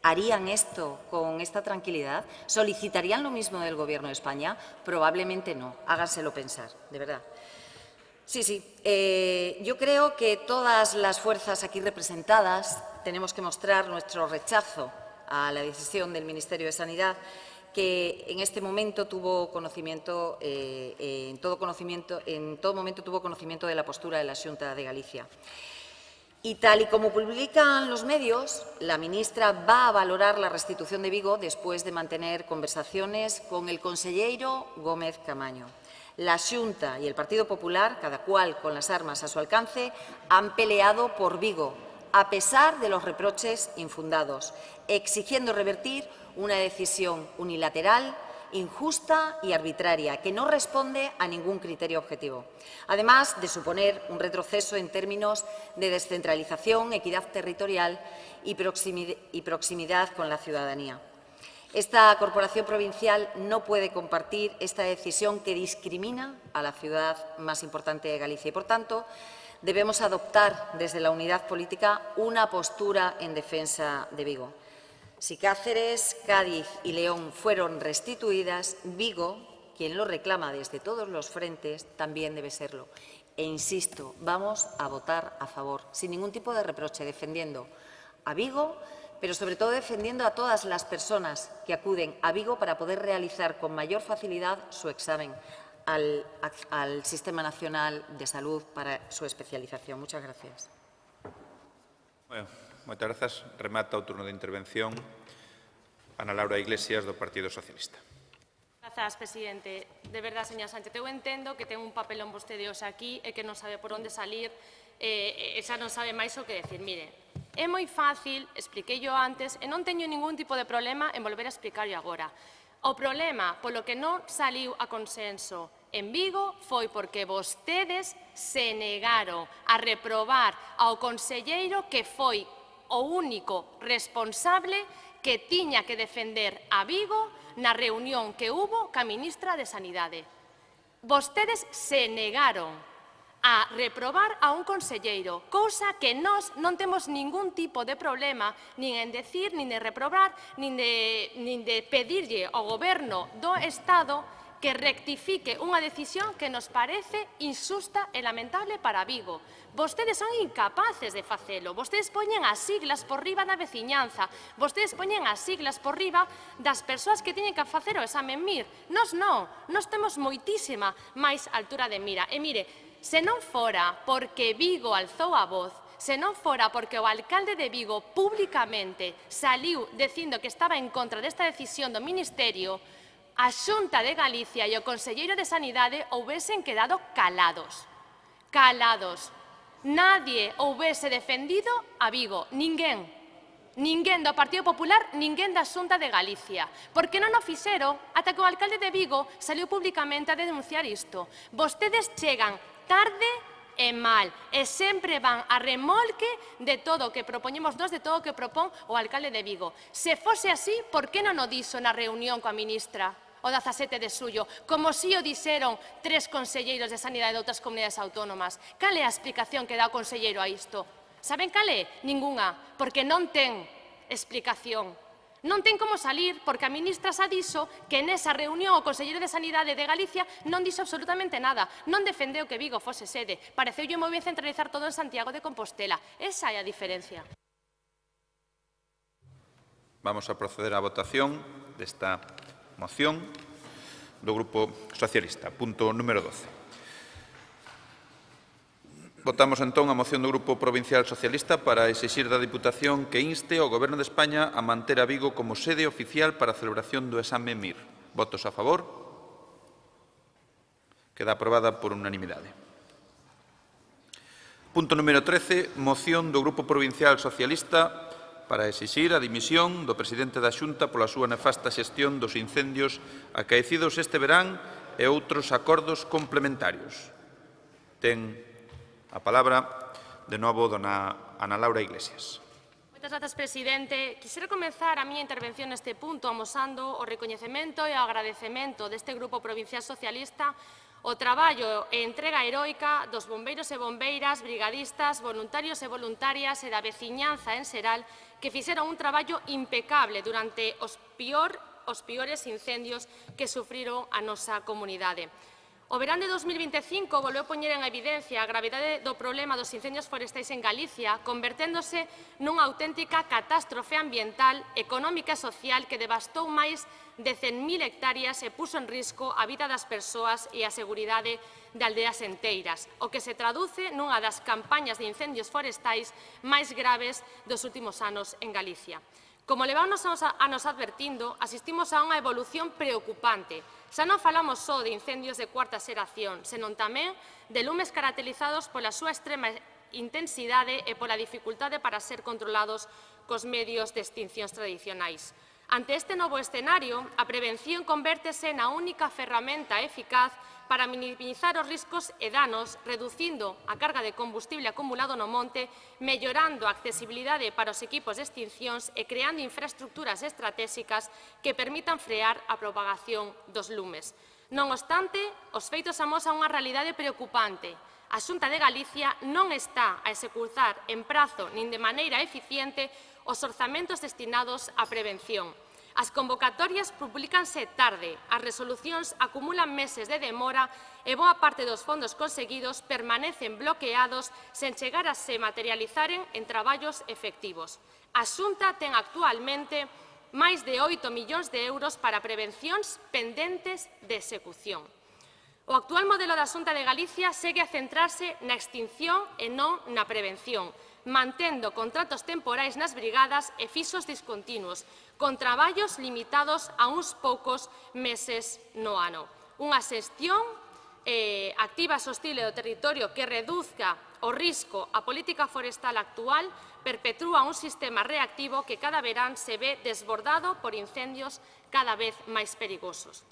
harían esto con esta tranquilidad? ¿Solicitarían lo mismo del Gobierno de España? Probablemente no. Háganselo pensar, de verdad. Sí. Yo creo que todas las fuerzas aquí representadas tenemos que mostrar nuestro rechazo a la decisión del Ministerio de Sanidad, que en este momento tuvo conocimiento, en todo momento tuvo conocimiento de la postura de la Xunta de Galicia. Y tal y como publican los medios, la ministra va a valorar la restitución de Vigo después de mantener conversaciones con el conselleiro Gómez Camaño. La Xunta y el Partido Popular, cada cual con las armas a su alcance, han peleado por Vigo, a pesar de los reproches infundados, exigiendo revertir una decisión unilateral, injusta y arbitraria, que no responde a ningún criterio objetivo, además de suponer un retroceso en términos de descentralización, equidad territorial y proximidad con la ciudadanía. Esta corporación provincial no puede compartir esta decisión que discrimina a la ciudad más importante de Galicia y, por tanto, debemos adoptar desde la unidad política una postura en defensa de Vigo. Si Cáceres, Cádiz y León fueron restituidas, Vigo, quien lo reclama desde todos los frentes, también debe serlo. E insisto, vamos a votar a favor, sin ningún tipo de reproche, defendiendo a Vigo, pero sobre todo defendiendo a todas las personas que acuden a Vigo para poder realizar con mayor facilidad su examen al Sistema Nacional de Salud para su especialización. Muchas gracias. Bueno, moitas grazas. Remata o turno de intervención Ana Laura Iglesias, do Partido Socialista. Grazas, presidente. De verdade, señora Sánchez, eu entendo que ten un papelón vostede hoxe aquí e que non sabe por onde salir e xa non sabe máis o que decir. Mire, É moi fácil, expliquei yo antes, e non teño ningún tipo de problema en volver a explicarlo agora. O problema polo que non saliu a consenso en Vigo foi porque vostedes se negaron a reprobar ao conselleiro que foi o único responsable que tiña que defender a Vigo na reunión que hubo ca ministra de Sanidade. Vostedes se negaron a reprobar a un conselleiro, cousa que nós non temos ningún tipo de problema nin en decir, nin de reprobar, nin de pedirlle ao goberno do Estado que rectifique unha decisión que nos parece injusta e lamentable para Vigo. Vostedes son incapaces de facelo. Vostedes poñen as siglas por riba da veciñanza. Vostedes poñen as siglas por riba das persoas que teñen que facer o exame MIR. Nós non. Nós temos moitísima máis altura de mira. E mire, se non fora porque Vigo alzou a voz, se non fora porque o alcalde de Vigo públicamente saliu dicindo que estaba en contra desta decisión do Ministerio, a Xunta de Galicia e o Conselleiro de Sanidade houvesen quedado calados. Calados. Nadie houvese defendido a Vigo. Ninguén. Ninguén do Partido Popular, ninguén da Xunta de Galicia. Porque non o fixeron ata que o alcalde de Vigo saliu públicamente a denunciar isto. Vostedes chegan tarde e mal, e sempre van a remolque de todo o que propoñemos nós, de todo o que propón o alcalde de Vigo. Se fose así, por que non o dixo na reunión coa ministra o 17 de xullo, como si o dixeron 3 conselleiros de Sanidade de outras comunidades autónomas? Cal é a explicación que dá o conselleiro a isto? Saben cal é? Ningunha, porque non ten explicación. Non ten como salir porque a ministra xa dixo que nesa reunión o conselleiro de Sanidade de Galicia non dixo absolutamente nada, non defendeu que Vigo fose sede. Pareceulle moi ben centralizar todo en Santiago de Compostela. Esa é a diferencia. Vamos a proceder á votación desta moción do Grupo Socialista. Punto número 12. Votamos entón a moción do Grupo Provincial Socialista para exixir da Diputación que inste ao Goberno de España a manter a Vigo como sede oficial para a celebración do exame MIR. Votos a favor? Queda aprobada por unanimidade. Punto número 13. Moción do Grupo Provincial Socialista para exixir a dimisión do presidente da Xunta pola súa nefasta xestión dos incendios acaecidos este verán e outros acordos complementarios. Ten a palabra, de novo, dona Ana Laura Iglesias. Moitas grazas, presidente. Quixera comezar a miña intervención neste punto amosando o recoñecemento e o agradecemento deste Grupo Provincial Socialista o traballo e entrega heroica dos bombeiros e bombeiras, brigadistas, voluntarios e voluntarias e da veciñanza en xeral que fixeron un traballo impecable durante os piores incendios que sufriron a nosa comunidade. O verán de 2025 volveu poñer en evidencia a gravidade do problema dos incendios forestais en Galicia, converténdose nunha auténtica catástrofe ambiental, económica e social que devastou máis de 100.000 hectáreas e puso en risco a vida das persoas e a seguridade de aldeas enteiras, o que se traduce nunha das campañas de incendios forestais máis graves dos últimos anos en Galicia. Como levamos anos advertindo, asistimos a unha evolución preocupante. Xa non falamos só de incendios de cuarta xeración, senón tamén de lumes caracterizados pola súa extrema intensidade e pola dificultade para ser controlados cos medios de extincións tradicionais. Ante este novo escenario, a prevención convértese na única ferramenta eficaz para minimizar os riscos e danos, reducindo a carga de combustible acumulado no monte, mellorando a accesibilidade para os equipos de extincións e creando infraestructuras estratégicas que permitan frear a propagación dos lumes. Non obstante, os feitos amosan unha realidade preocupante. A Xunta de Galicia non está a executar en prazo nin de maneira eficiente os orzamentos destinados á prevención. As convocatorias publicanse tarde, as resolucións acumulan meses de demora e boa parte dos fondos conseguidos permanecen bloqueados sen chegar a se materializaren en traballos efectivos. A Xunta ten actualmente máis de 8 millóns de euros para prevencións pendentes de execución. O actual modelo da Xunta de Galicia segue a centrarse na extinción e non na prevención, mantendo contratos temporais nas brigadas e fixos discontinuos, con traballos limitados a uns poucos meses no ano. Unha xestión activa e sostible do territorio que reduzca o risco a política forestal actual perpetúa un sistema reactivo que cada verán se ve desbordado por incendios cada vez máis perigosos.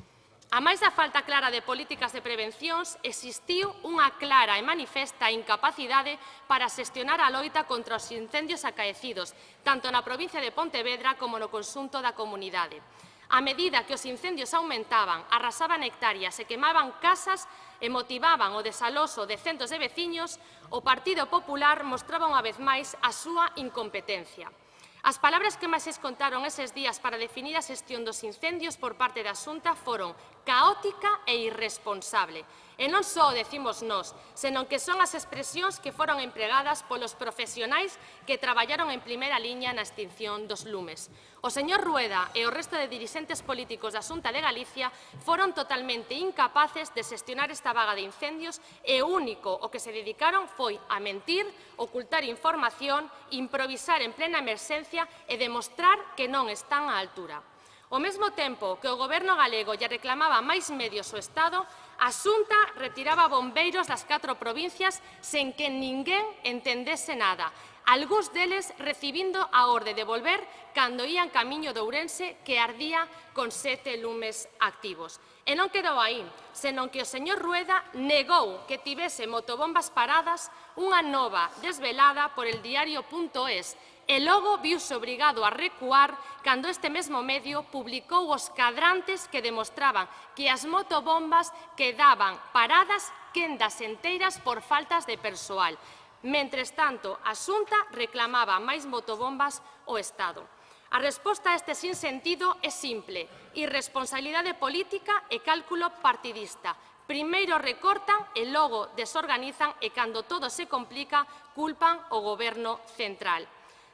A máis da falta clara de políticas de prevencións, existiu unha clara e manifesta incapacidade para xestionar a loita contra os incendios acaecidos, tanto na provincia de Pontevedra como no conxunto da comunidade. A medida que os incendios aumentaban, arrasaban hectáreas e quemaban casas e motivaban o desaloso de centos de veciños, o Partido Popular mostraba unha vez máis a súa incompetencia. As palabras que máis se contaron eses días para definir a xestión dos incendios por parte da Xunta foron caótica e irresponsable. E non só o decimos nós, senón que son as expresións que foron empregadas polos profesionais que traballaron en primeira liña na extinción dos lumes. O señor Rueda e o resto de dirixentes políticos da Xunta de Galicia foron totalmente incapaces de xestionar esta vaga de incendios e o único o que se dedicaron foi a mentir, ocultar información, improvisar en plena emerxencia e demostrar que non están á altura. Ao mesmo tempo que o Goberno galego lle reclamaba máis medios ao Estado, a Xunta retiraba bombeiros das 4 provincias sen que ninguén entendese nada, algúns deles recibindo a orde de volver cando ían camiño de Ourense que ardía con 7 lumes activos. E non quedou aí, senón que o señor Rueda negou que tivese motobombas paradas unha nova desvelada por el diario.es e logo viuse obrigado a recuar cando este mesmo medio publicou os cadrantes que demostraban que as motobombas quedaban paradas quendas enteiras por faltas de persoal. Mentres tanto, a Xunta reclamaba máis motobombas ao Estado. A resposta a este sinsentido é simple: irresponsabilidade política e cálculo partidista. Primeiro recortan e logo desorganizan e cando todo se complica culpan o Goberno central.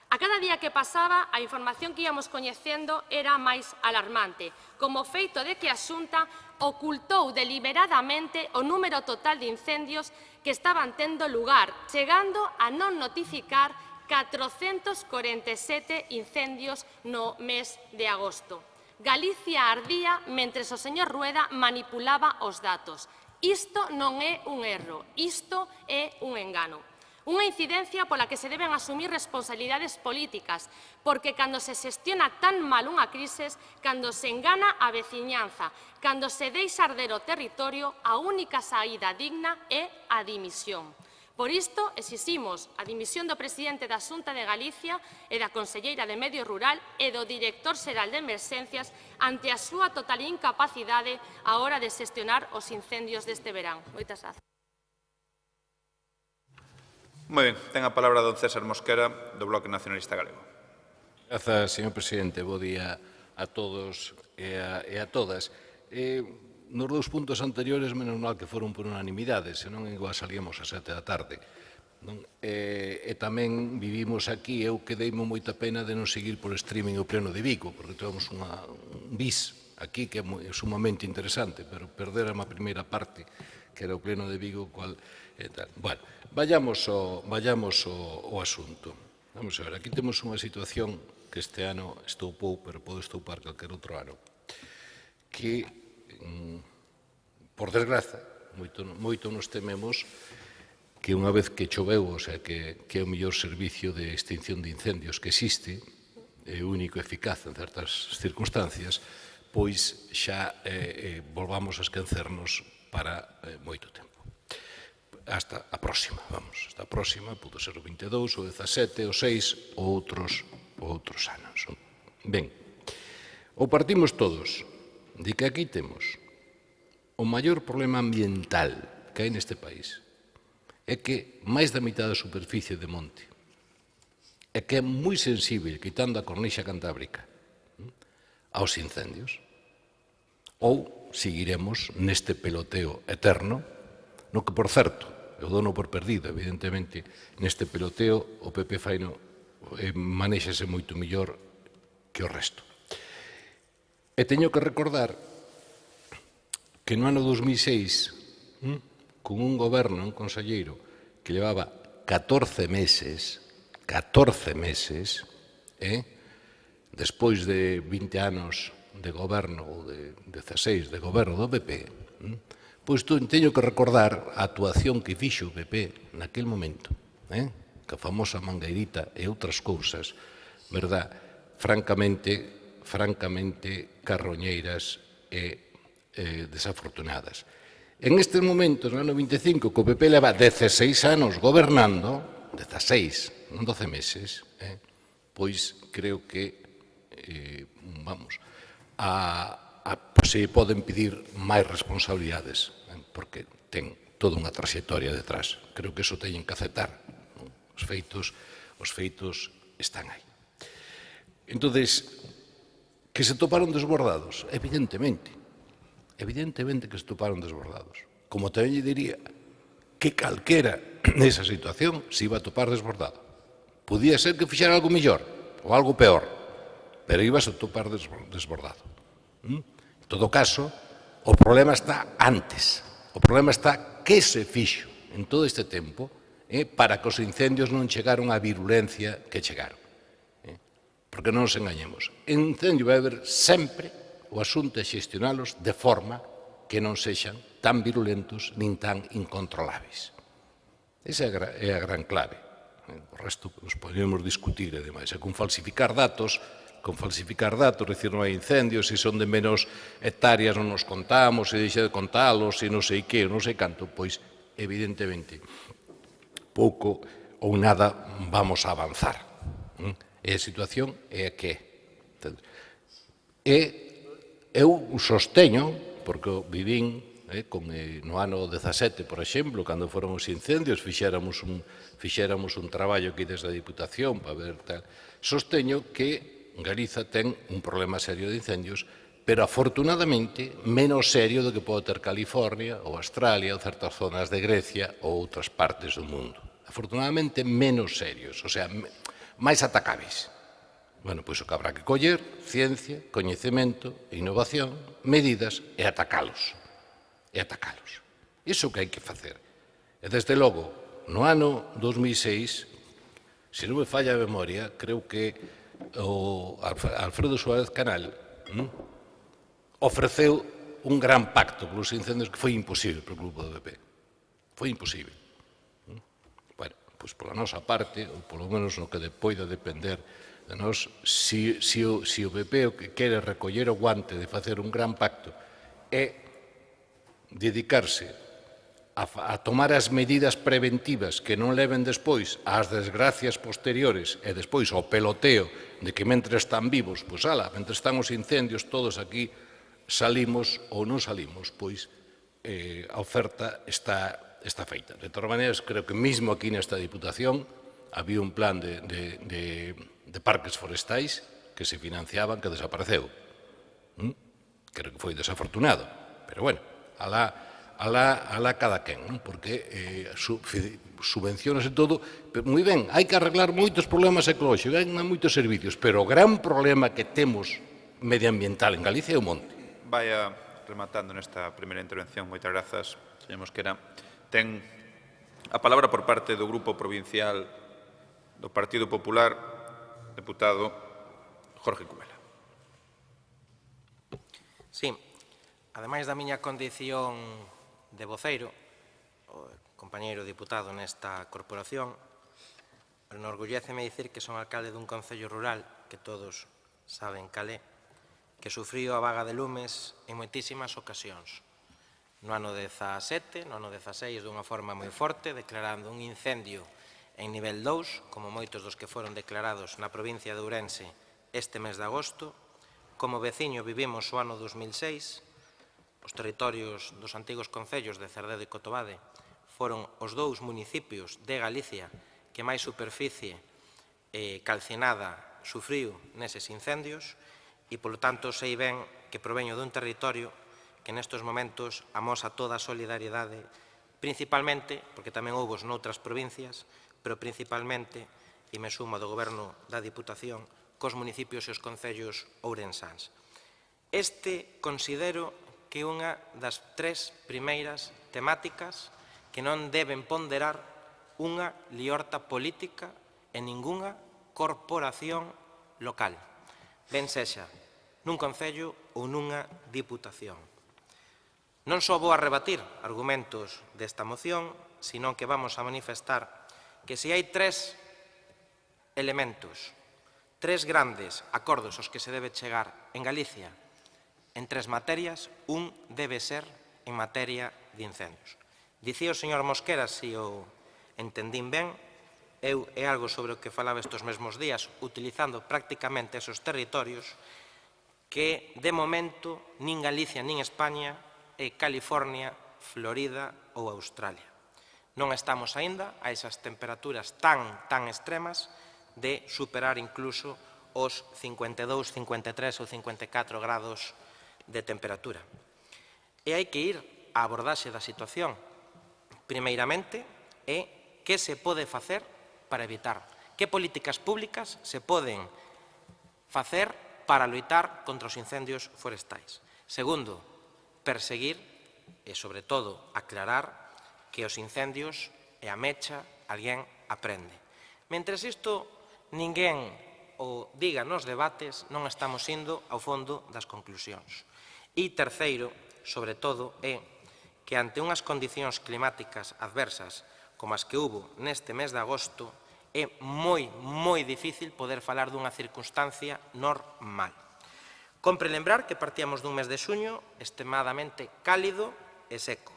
A cada día que pasaba, a información que íamos coñecendo era máis alarmante, como o feito de que a Xunta ocultou deliberadamente o número total de incendios que estaban tendo lugar, chegando a non notificar 447 incendios no mes de agosto. Galicia ardía mentres o señor Rueda manipulaba os datos. Isto non é un erro, isto é un engano. Unha incidencia pola que se deben asumir responsabilidades políticas, porque cando se xestiona tan mal unha crise, cando se engana a veciñanza, cando se deixa arder o territorio, a única saída digna é a dimisión. Por isto, exiximos a dimisión do presidente da Xunta de Galicia e da conselleira de Medio Rural e do director xeral de Emerxencias ante a súa total incapacidade á hora de xestionar os incendios deste verán. Moitas grazas. Moi ben, ten a palabra don César Mosquera, do Bloque Nacionalista Galego. Grazas, señor presidente. Bo día a todos e a todas. Nos dous puntos anteriores, menos mal que foron por unanimidade, senón igual salíamos a 7 da tarde. E tamén vivimos aquí, eu quedeime moita pena de non seguir por streaming o pleno de Vigo, porque temos un bis aquí que é sumamente interesante, pero perderam a primeira parte, que era o pleno de Vigo, cual e tal. Bueno, vayamos ao asunto. Vamos a ver, aquí temos unha situación que este ano estoupou, pero pode estoupar calquer outro ano, que, por desgraza, moito nos tememos que unha vez que choveu, o sea, que é o mellor servicio de extinción de incendios que existe, é o único eficaz en certas circunstancias, pois xa volvamos a esquecernos para moito tempo. Hasta a próxima, vamos, hasta a próxima, pudo ser o 22, o 17, o 6 ou outros anos. Ben, ou partimos todos de que aquí temos o maior problema ambiental que hai neste país é que máis da mitad da superficie de monte é que é moi sensible, quitando a cornixa cantábrica, aos incendios. Ou seguiremos neste peloteo eterno, no que, por certo, eu dono por perdido, evidentemente, neste peloteo o PP faino manéxase moito mellor que o resto. E teño que recordar que no ano 2006, con un goberno, un conselleiro, que levaba 14 meses, despois de 20 anos de goberno, ou de 16 de goberno do PP, Pois teño que recordar a actuación que fixo o PP naquel momento, que a famosa mangueirita e outras cousas, verdad, francamente carroñeiras e desafortunadas. En estes momentos, no ano 25, que o PP leva 16 anos gobernando, 16, non 12 meses, pois creo que, se poden pedir máis responsabilidades, porque ten toda unha trayectoria detrás. Creo que iso teñen que aceptar. Os feitos están aí. Entón, que se toparon desbordados? Evidentemente que se toparon desbordados. Como tamén lle diría que calquera nesa situación se iba a topar desbordado. Podía ser que fixera algo mellor ou algo peor, pero ibas a topar desbordado. En todo caso, o problema está antes. O problema está que se fixo en todo este tempo para que os incendios non chegaron á virulencia que chegaron. Porque non nos engañemos. En incendio vai haber sempre o asunto é xestionalos de forma que non sexan tan virulentos nin tan incontroláveis. Esa é a gran clave. O resto nos podemos discutir e demais. E con falsificar datos, dicir, non hai incendios, se son de menos hectáreas non nos contamos, se deixa de contalos, se non sei que, non sei canto, pois, evidentemente, pouco ou nada vamos a avanzar. E a situación é a que é. Eu sosteño, porque vivín no ano 17, por exemplo, cando foron os incendios, fixéramos un traballo aquí desde a Diputación para ver tal. Sosteño que Galiza ten un problema serio de incendios, pero afortunadamente menos serio do que pode ter California ou Australia ou certas zonas de Grecia ou outras partes do mundo. Afortunadamente menos serios, o sea, máis atacables. Bueno, pois o que habrá que coller, ciencia, coñecemento, innovación, medidas e atacalos. Iso que hai que facer. E, desde logo, no ano 2006, se non me falla a memoria, creo que o Alfredo Suárez Canal ofreceu un gran pacto polos incendios que foi imposible para o grupo do PP. Foi imposible. Bueno, pois pola nosa parte, ou polo menos no que poida depender de nós, se o PP o que quere recoller o guante de facer un gran pacto é dedicarse a tomar as medidas preventivas que non leven despois ás desgracias posteriores e despois ao peloteo de que mentre están vivos, pois ala, mentre están os incendios todos aquí salimos ou non salimos, pois a oferta está feita. De todas maneiras, creo que mesmo aquí nesta Diputación había un plan de parques forestais que se financiaban que desapareceu. Creo que foi desafortunado, pero bueno, alá cada quen, porque subvencionase todo, pero moi ben, hai que arreglar moitos problemas ecolóxicos, hai moitos servicios, pero o gran problema que temos medioambiental en Galicia é o monte. Vaya rematando nesta primeira intervención, moitas grazas, señor Mosquera. Ten a palabra por parte do Grupo Provincial do Partido Popular, deputado Jorge Cubela. Sí, ademais da miña condición de voceiro, o compañeiro diputado nesta corporación, enorgulléceme dicir que son alcalde dun concello rural, que todos saben cal é, que sufriu a vaga de lumes en moitísimas ocasións. No ano 17, no ano 16, dunha forma moi forte, declarando un incendio en nivel 2, como moitos dos que foron declarados na provincia de Ourense este mes de agosto. Como veciño vivimos o ano 2006, os territorios dos antigos concellos de Cerdedo e Cotobade foron os dous municipios de Galicia que máis superficie calcinada sufriu neses incendios e, polo tanto, sei ben que proveño dun territorio que nestes momentos amosa toda a solidariedade, principalmente, porque tamén houve noutras provincias, pero principalmente, e me sumo do Goberno da Diputación, cos municipios e os concellos ourensáns. Este considero que é unha das tres primeiras temáticas que non deben ponderar unha liorta política en ningunha corporación local, ben sexa nun concello ou nunha diputación. Non só vou a rebatir argumentos desta moción, sino que vamos a manifestar que se hai tres elementos, tres grandes acordos aos que se debe chegar en Galicia en tres materias, un debe ser en materia de incendios. Dicía o señor Mosquera, se o entendín ben, é algo sobre o que falaba estes mesmos días, utilizando prácticamente esos territorios que, de momento, nin Galicia nin España é California, Florida ou Australia. Non estamos aínda a esas temperaturas tan extremas de superar incluso os 52, 53 ou 54 grados de temperatura. E hai que ir á abordaxe da situación. Primeiramente, é que se pode facer para evitar, que políticas públicas se poden facer para loitar contra os incendios forestais. Segundo, perseguir e, sobre todo, aclarar que os incendios e a mecha alguén aprende. Mentres isto ninguén o diga nos debates, non estamos indo ao fondo das conclusións. E terceiro, sobre todo, é que ante unhas condicións climáticas adversas como as que hubo neste mes de agosto, é moi difícil poder falar dunha circunstancia normal. Compre lembrar que partíamos dun mes de xuño extremadamente cálido e seco.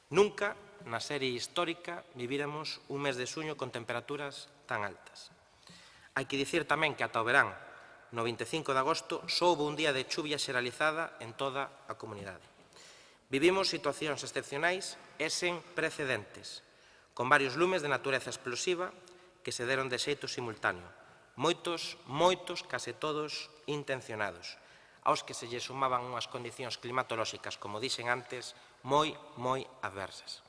Nunca na serie histórica vivíramos un mes de xuño con temperaturas tan altas. Hai que dicir tamén que ata o verán, no 25 de agosto, só houve un día de chuvia xeralizada en toda a comunidade. Vivimos situacións excepcionais e sen precedentes, con varios lumes de natureza explosiva que se deron de xeito simultáneo. Moitos, case todos, intencionados, aos que se lle sumaban unhas condicións climatolóxicas, como dixen antes, moi adversas.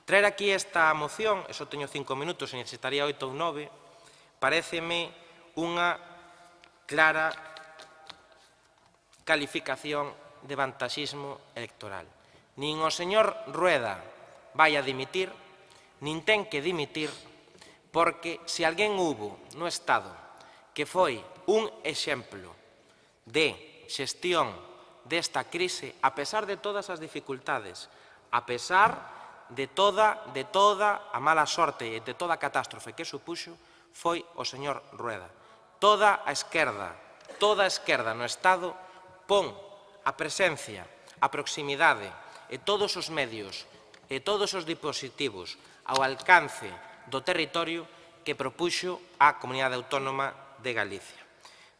Traer aquí esta moción, e só teño 5 minutos e necesitaría 8 ou 9, paréceme unha clara calificación de vantaxismo electoral. Nin o señor Rueda vai a dimitir, nin ten que dimitir, porque se alguén hubo no Estado que foi un exemplo de xestión desta crise, a pesar de todas as dificultades, a pesar de toda a mala sorte e de toda a catástrofe que supuxo, foi o señor Rueda. Toda a esquerda no Estado pon a presencia, a proximidade e todos os medios e todos os dispositivos ao alcance do territorio que propuxo a Comunidade Autónoma de Galicia.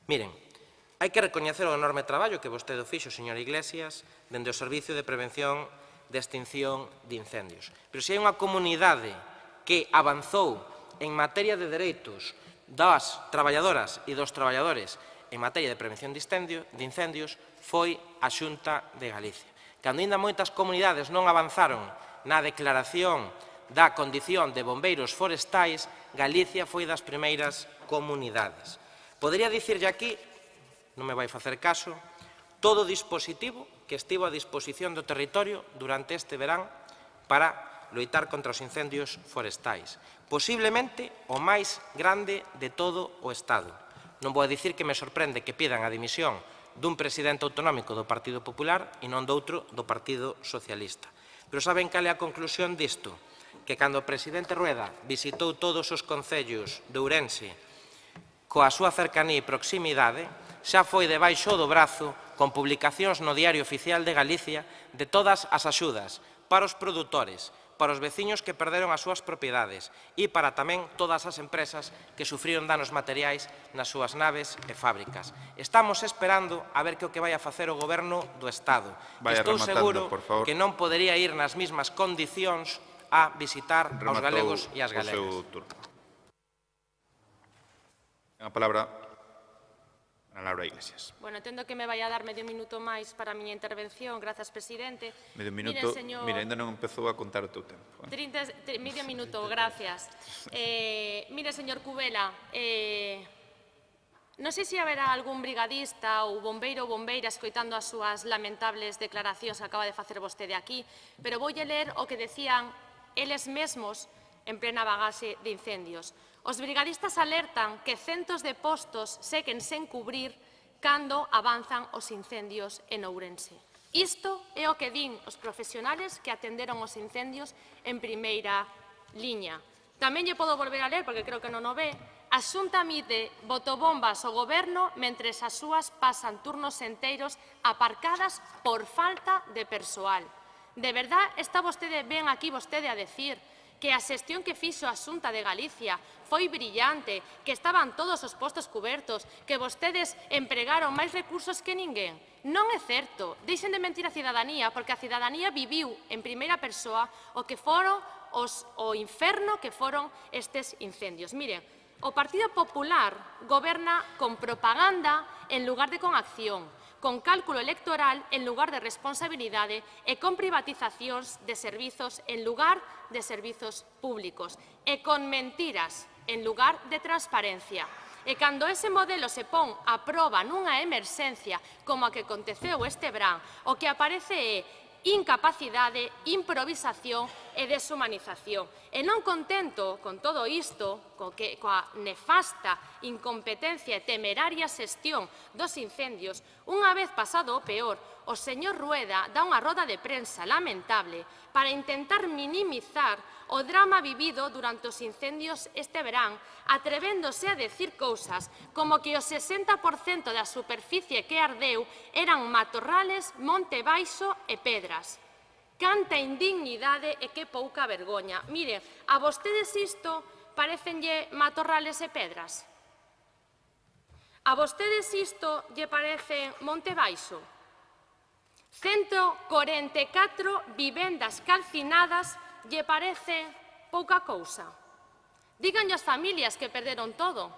Miren, hai que recoñecer o enorme traballo que vostede fixo, señor Iglesias, dende o Servicio de Prevención de Extinción de Incendios. Pero se hai unha comunidade que avanzou en materia de dereitos das traballadoras e dos traballadores en materia de prevención de incendios, foi a Xunta de Galicia. Cando ainda moitas comunidades non avanzaron na declaración da condición de bombeiros forestais, Galicia foi das primeiras comunidades. Podería dicirlle aquí, non me vai facer caso, todo o dispositivo que estivo a disposición do territorio durante este verán para loitar contra os incendios forestais. Posiblemente o máis grande de todo o Estado. Non vou a dicir que me sorprende que pidan a dimisión dun presidente autonómico do Partido Popular e non doutro do Partido Socialista. Pero saben cal é a conclusión disto? Que cando o presidente Rueda visitou todos os concellos de Ourense coa súa cercanía e proximidade, xa foi debaixo do brazo con publicacións no Diario Oficial de Galicia de todas as axudas para os produtores, para os veciños que perderon as súas propiedades e para tamén todas as empresas que sufriron danos materiais nas súas naves e fábricas. Estamos esperando a ver que o que vai a facer o Goberno do Estado. Estou seguro que non podería ir nas mesmas condicións a visitar aos galegos e as galegas. A palabra a Laura Iglesias. Bueno, entendo que me vai a dar medio minuto máis para a miña intervención. Grazas, presidente. Medio minuto, mira, ainda non empezou a contar o teu tempo. Medio minuto, gracias. Mire, señor Cubela, non sei se haberá algún brigadista ou bombeiro ou bombeira escoitando as súas lamentables declaracións que acaba de facer vostede aquí, pero voulle ler o que decían eles mesmos en plena bagaxe de incendios. Os brigadistas alertan que centos de postos seguen sen cubrir cando avanzan os incendios en Ourense. Isto é o que din os profesionales que atenderon os incendios en primeira liña. Tamén lle podo volver a ler, porque creo que non o ve. A Xunta mide botobombas ao Goberno mentres as súas pasan turnos enteiros aparcadas por falta de persoal. De verdad está vostede ben aquí vostede a decir que a xestión que fixo a Xunta de Galicia foi brillante, que estaban todos os postos cubertos, que vostedes empregaron máis recursos que ninguén. Non é certo. Deixen de mentir a cidadanía, porque a cidadanía viviu en primeira persoa o que foron o inferno que foron estes incendios. Miren, o Partido Popular goberna con propaganda en lugar de con acción, con cálculo electoral en lugar de responsabilidade e con privatizacións de servizos en lugar de servizos públicos e con mentiras en lugar de transparencia. E cando ese modelo se pon a proba nunha emerxencia como a que aconteceu este verán, o que aparece é incapacidade, improvisación e deshumanización. E non contento con todo isto, coa nefasta incompetencia e temeraria xestión dos incendios, unha vez pasado o peor, o señor Rueda dá unha roda de prensa lamentable para intentar minimizar o drama vivido durante os incendios este verán, atrevéndose a decir cousas como que o 60% da superficie que ardeu eran matorrales, monte baixo e pedras. Canta indignidade e que pouca vergoña. Mire, a vostedes isto parecenlle matorrales e pedras? A vostedes isto lle parece monte baixo? 144 vivendas calcinadas lle parece pouca cousa. Díganlle as familias que perderon todo.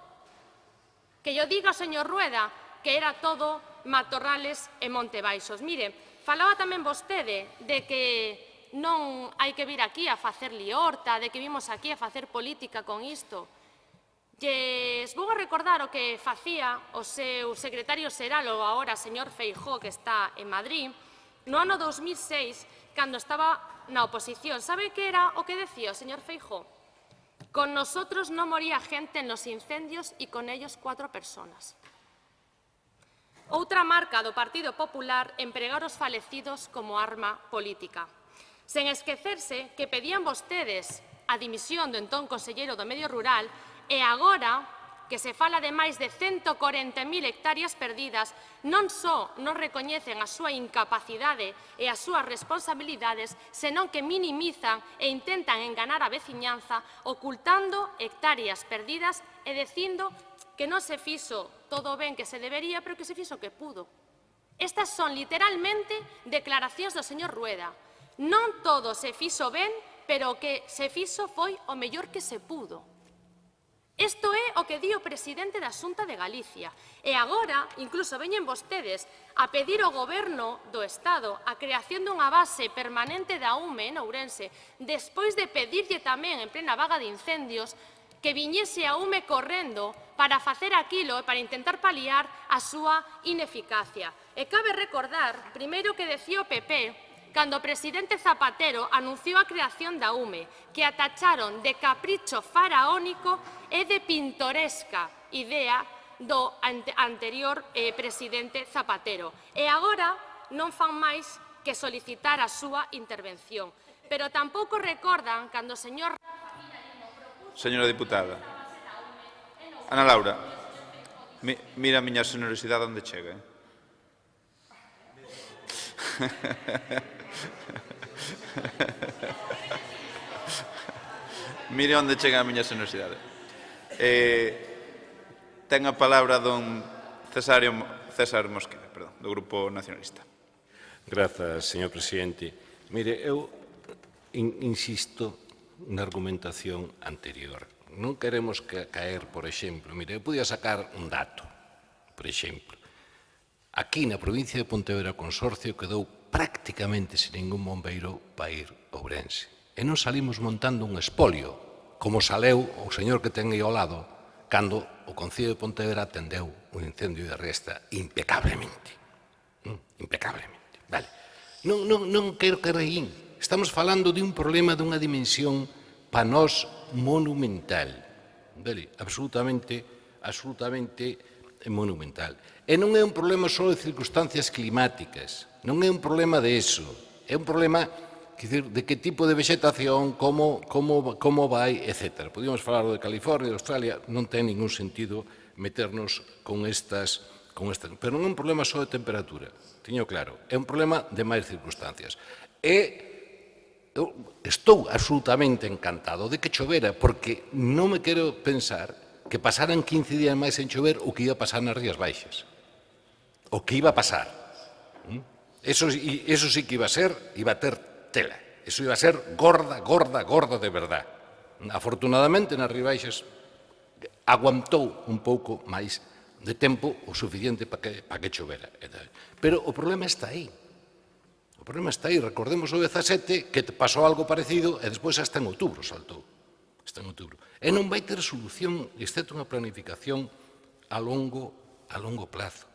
Que yo diga, señor Rueda, que era todo matorrales e monte baixos. Mire, falaba tamén vostede de que non hai que vir aquí a facer liorta, de que vimos aquí a facer política con isto. Lles vou a recordar o que facía o seu secretario xeral, o agora señor Feijóo, que está en Madrid, no ano 2006, cando estaba na oposición. Sabe que era o que decía o señor Feijóo? Con nosotros no moría gente en los incendios y con ellos 4 personas. Outra marca do Partido Popular empregar os falecidos como arma política. Sen esquecerse que pedían vostedes a dimisión do entón conselleiro do Medio Rural e agora que se fala de máis de 140.000 hectáreas perdidas, non só non recoñecen a súa incapacidade e as súas responsabilidades, senón que minimizan e intentan enganar a veciñanza ocultando hectáreas perdidas e dicindo que non se fixo todo ben que se debería, pero que se fixo que pudo. Estas son literalmente declaracións do señor Rueda. Non todo se fixo ben, pero o que se fixo foi o mellor que se pudo. Isto é o que di o presidente da Xunta de Galicia. E agora, incluso veñen vostedes a pedir ao Goberno do Estado a creación dunha base permanente da UME en Ourense, despois de pedirlle tamén en plena vaga de incendios que viñese a UME correndo para facer aquilo e para intentar paliar a súa ineficacia. E cabe recordar, primeiro, que decía o PP, cando o presidente Zapatero anunciou a creación da UME, que a tacharon de capricho faraónico e de pintoresca idea do anterior presidente Zapatero. E agora non fan máis que solicitar a súa intervención. Pero tampouco recordan cando o señor... Señora diputada. Ana Laura, mira a miña xenerosidade onde chega. Mire onde chega a miña xenerosidade. Ten a palabra don César Mosquera, do Grupo Nacionalista. Grazas, señor presidente. Mire, eu insisto na argumentación anterior. Non queremos caer, por exemplo, mire, eu podía sacar un dato, por exemplo. Aquí na provincia de Pontevedra Consorcio quedou prácticamente sin ningún bombeiro para ir a Ourense. E non salimos montando un espolio, como saleu o señor que ten aí ao lado, cando o Concello de Pontevedra atendeu un incendio de Riesta impecablemente. Impecablemente. Vale. Non quero que reín. Estamos falando de un problema dunha dimensión para nós monumental. Vale. Absolutamente monumental. E non é un problema só de circunstancias climáticas. Non é un problema de eso, é un problema de que tipo de vegetación, como vai, etc. Podíamos falar de California, de Australia, non ten ningún sentido meternos con estas... Pero non é un problema só de temperatura, teño claro, é un problema de máis circunstancias. Eu estou absolutamente encantado de que chovera, porque non me quero pensar que pasaran 15 días máis en chover o que iba a pasar nas Rías Baixas. O que iba a pasar. Eso sí que iba a ter tela. Eso iba a ser gorda de verdad. Afortunadamente, nas Rías Baixas aguantou un pouco máis de tempo o suficiente para que chovera. Pero o problema está aí. O problema está aí. Recordemos o 17 que pasou algo parecido e despois hasta en outubro saltou. E non vai ter solución, excepto unha planificación a longo plazo.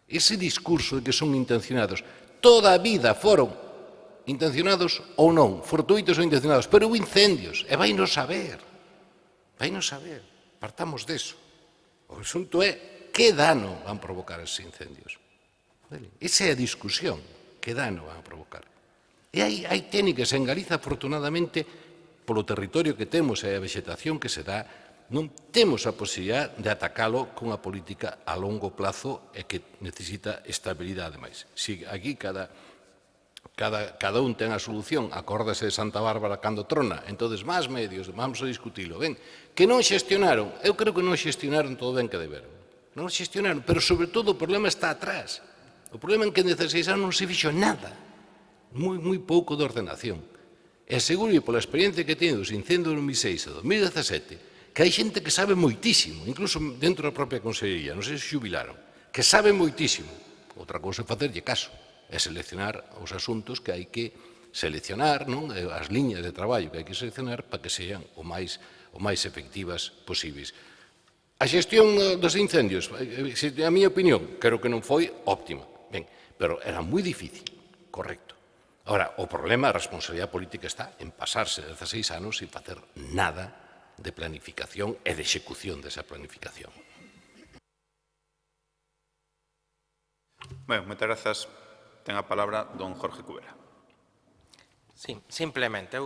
Ese discurso de que son intencionados, toda a vida foron intencionados ou non, fortuitos ou intencionados, pero hubo incendios, e vainos saber, partamos deso. O asunto é que dano van provocar esos incendios. Esa é a discusión, que dano van provocar. E hai técnicas en Galiza, afortunadamente, polo territorio que temos e a vegetación que se dá, non temos a posibilidad de atacalo cunha política a longo plazo e que necesita estabilidade máis. Si aquí cada un ten a solución, acórdase de Santa Bárbara cando trona, entonces máis medios, vamos a discutilo. Ben, que non xestionaron, eu creo que non xestionaron todo ben que deberon. Non xestionaron, pero sobre todo o problema está atrás. O problema é que en 16 anos non se fixo nada, moi pouco de ordenación. E aseguro pola experiencia que teño dos incendios de 2006 e 2017, que hai xente que sabe moitísimo, incluso dentro da propia Consellería, non sei se xubilaron, que sabe moitísimo. Outra cousa é facerlle caso, é seleccionar os asuntos que hai que seleccionar, as liñas de traballo que hai que seleccionar para que sean o máis efectivas posibles. A xestión dos incendios, a miña opinión, creo que non foi óptima, ben, pero era moi difícil, correcto. Ahora, o problema, a responsabilidade política está en pasarse 16 anos sin facer nada de planificación e de execución desa planificación. Ben, moitas grazas. Ten a palabra don Jorge Cubera. Sí, simplemente, a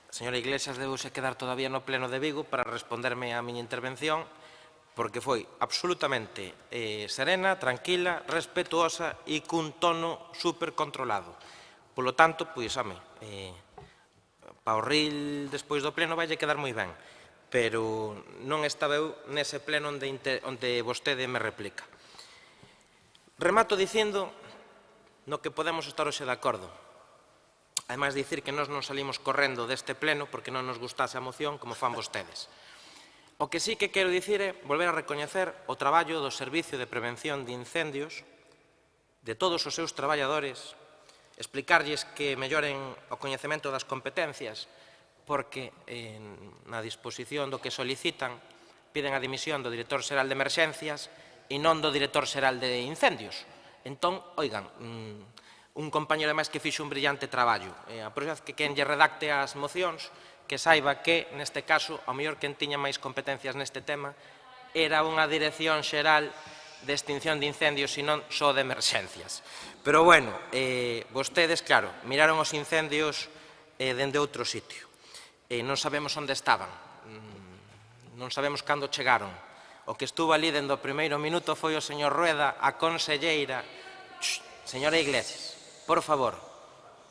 señora Iglesias debeuse quedar todavía no pleno de Vigo para responderme á miña intervención, porque foi absolutamente serena, tranquila, respetuosa e cun tono supercontrolado. Polo tanto, pois, para o ril despois do pleno vai quedar moi ben, pero non estaba eu nese pleno onde vostede me replica. Remato dicindo no que podemos estar hoxe de acordo. Ademais, dicir que nós non salimos correndo deste pleno porque non nos gustase a moción como fan vostedes. O que sí que quero dicir é volver a recoñecer o traballo do Servicio de Prevención de Incendios, de todos os seus traballadores, explicarlles que melloren o coñecemento das competencias, porque na disposición do que solicitan piden a dimisión do Director Xeral de Emerxencias e non do Director Xeral de Incendios. Entón, oigan, un compañero máis que fixo un brillante traballo. A próxima vez que quen lle redacte as mocións, que saiba que, neste caso, ao mellor quen tiña máis competencias neste tema era unha Dirección Xeral de Extinción de Incendios e non só de Emerxencias. Pero, bueno, vostedes, claro, miraron os incendios dende outro sitio. Non sabemos onde estaban, non sabemos cando chegaron. O que estuvo ali dende o primeiro minuto foi o señor Rueda, a conselleira. Señora Iglesias, por favor,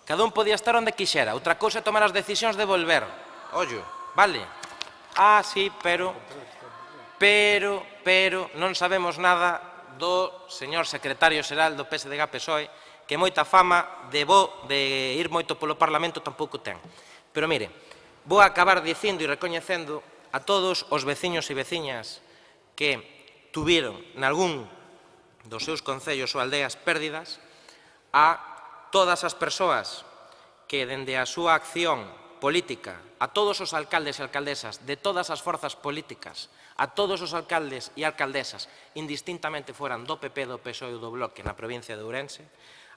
cada un podía estar onde quixera, outra cousa é tomar as decisións de volver. Ollo, vale? Sí, pero non sabemos nada do señor secretario xeral do PSDG-PSOE, que moita fama de ir moito polo Parlamento tampouco ten. Pero mire, vou acabar dicindo e recoñecendo a todos os veciños e veciñas que tuviron nalgún dos seus concellos ou aldeas pérdidas, a todas as persoas que dende a súa acción política, a todos os alcaldes e alcaldesas de todas as forzas políticas, a todos os alcaldes e alcaldesas, indistintamente foran do PP, do PSOE ou do Bloque na provincia de Ourense,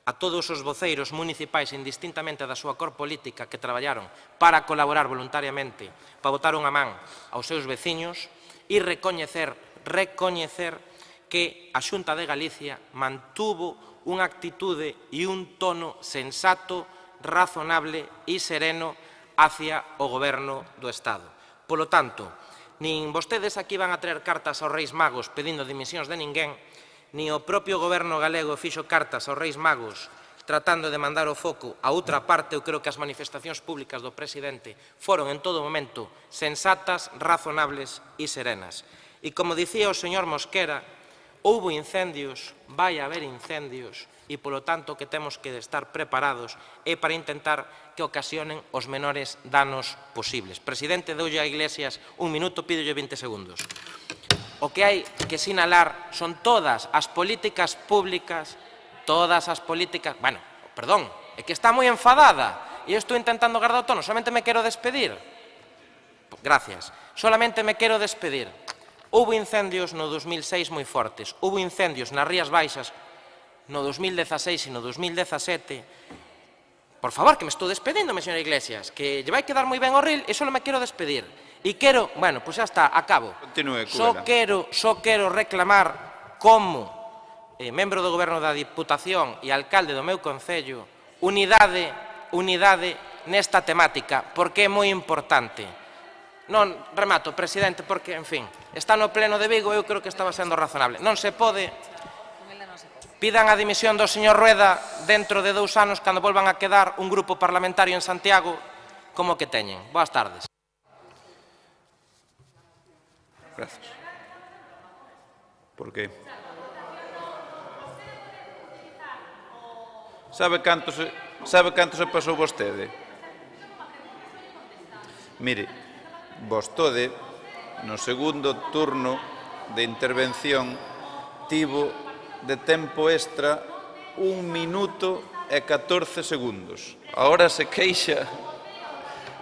a todos os voceiros municipais, indistintamente da súa cor política, que traballaron para colaborar voluntariamente, para botar unha man aos seus veciños, e recoñecer que a Xunta de Galicia mantuvo unha actitude e un tono sensato, razonable e sereno hacia o Goberno do Estado. Polo tanto, nin vostedes aquí van a traer cartas aos Reis Magos pedindo dimisións de ninguén, nin o propio Goberno galego fixo cartas aos Reis Magos tratando de mandar o foco a outra parte. Eu creo que as manifestacións públicas do presidente foron en todo momento sensatas, razonables e serenas. E como dicía o señor Mosquera, houbo incendios, vai haber incendios, e polo tanto que temos que estar preparados é para intentar que ocasionen os menores danos posibles. Presidente, doulle a Iglesias un minuto, pídolle 20 segundos. O que hai que sinalar son todas as políticas públicas, bueno, perdón, é que está moi enfadada e eu estou intentando guardar o tono, solamente me quero despedir. Gracias. Solamente me quero despedir. Houbo incendios no 2006 moi fortes, houbo incendios nas Rías Baixas no 2016 e no 2017. Por favor, que me estou despedíndome, señora Iglesias, que lle vai quedar moi ben o ril e só me quero despedir. E quero, bueno, pois xa está, acabo. Continúe, Só quero reclamar como membro do Goberno da Diputación e alcalde do meu concello, unidade nesta temática, porque é moi importante. Non remato, presidente, porque, en fin, está no pleno de Vigo, eu creo que estaba sendo razonable. Non se pode. Pidan a dimisión do señor Rueda dentro de 2 anos, cando volvan a quedar un grupo parlamentario en Santiago como que teñen. Boas tardes. Gracias. Por qué? Sabe canto se pasou vostede? Mire, vostede, no segundo turno de intervención, tivo de tempo extra 1 minuto e 14 segundos. Ahora se queixa,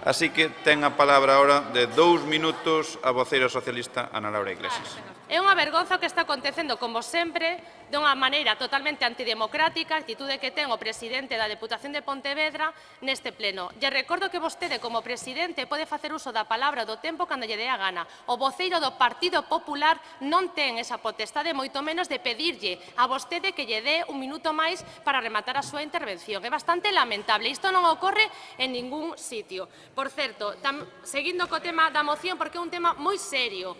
así que ten a palabra ahora de 2 minutos a voceira socialista Ana Laura Iglesias. É unha vergonza o que está acontecendo, como sempre, dunha maneira totalmente antidemocrática, a actitude que ten o presidente da Deputación de Pontevedra neste pleno. Lle recordo que vostede, como presidente, pode facer uso da palabra do tempo cando lle dé a gana. O voceiro do Partido Popular non ten esa potestade, moito menos de pedirlle a vostede que lle dé un minuto máis para rematar a súa intervención. É bastante lamentable. Isto non ocorre en ningún sitio. Por certo, seguindo co tema da moción, porque é un tema moi serio,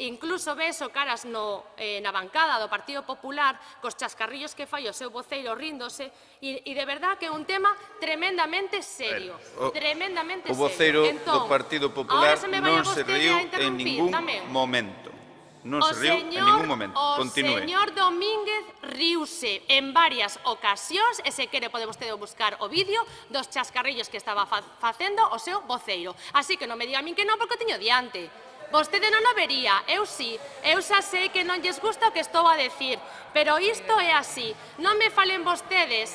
incluso ves o caras na bancada do Partido Popular cos chascarrillos que fai o seu voceiro ríndose e de verdad que é un tema tremendamente serio. O voceiro do Partido Popular non se riu en ningún momento. Non se riu en ningún momento. Continúe. O señor Domínguez riuse en varias ocasións, e se quere pode vostede buscar o vídeo dos chascarrillos que estaba facendo o seu voceiro. Así que non me diga a min que non, porque o teño diante. Vostede non o vería, eu sí, eu xa sei que non lles gusta o que estou a decir, pero isto é así. Non me falen vostedes,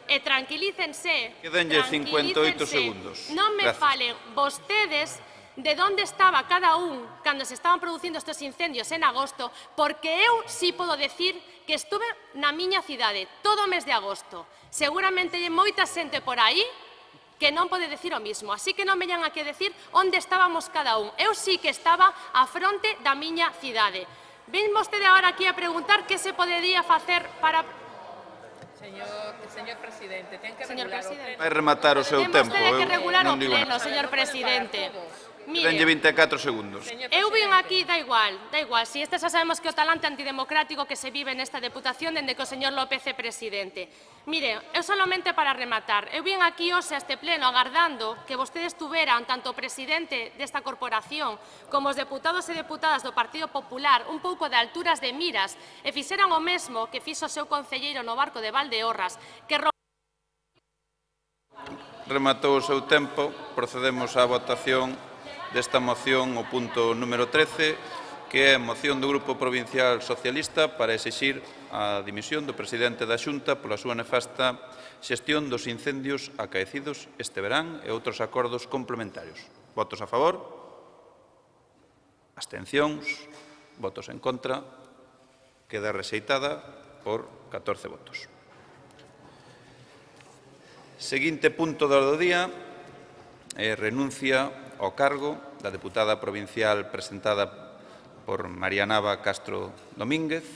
e tranquilícense. Quedanlle 58 segundos. Non me falen vostedes de onde estaba cada un cando se estaban producindo estes incendios en agosto, porque eu sí podo decir que estuve na miña cidade todo o mes de agosto. Seguramente hai moita xente por aí que non pode decir o mismo, así que non veñan aquí a decir onde estábamos cada un. Eu sí que estaba á fronte da miña cidade. Ven vostede agora aquí a preguntar que se podería facer para... Señor presidente, ten que regular o pleno. Vai rematar o seu tempo. Ten vostede que regular o pleno, señor presidente. Tenlle 24 segundos. Eu vin aquí, da igual, si este xa sabemos que o talante antidemocrático que se vive nesta deputación dende que o señor López é presidente. Mire, eu solamente para rematar, eu vin aquí hoxe a este pleno agardando que vostedes tuveran tanto o presidente desta corporación como os deputados e deputadas do Partido Popular un pouco de alturas de miras e fixeran o mesmo que fixo o seu concelleiro no barco de Valdeorras, que rematou o seu tempo, procedemos á votación desta moción, o punto número 13, que é a moción do Grupo Provincial Socialista para exixir a dimisión do presidente da Xunta pola súa nefasta xestión dos incendios acaecidos este verán e outros acordos complementarios. Votos a favor? Abstencións? Votos en contra? Queda rexeitada por 14 votos. Seguinte punto do día é renuncia ao cargo da deputada provincial presentada por María Nava Castro Domínguez.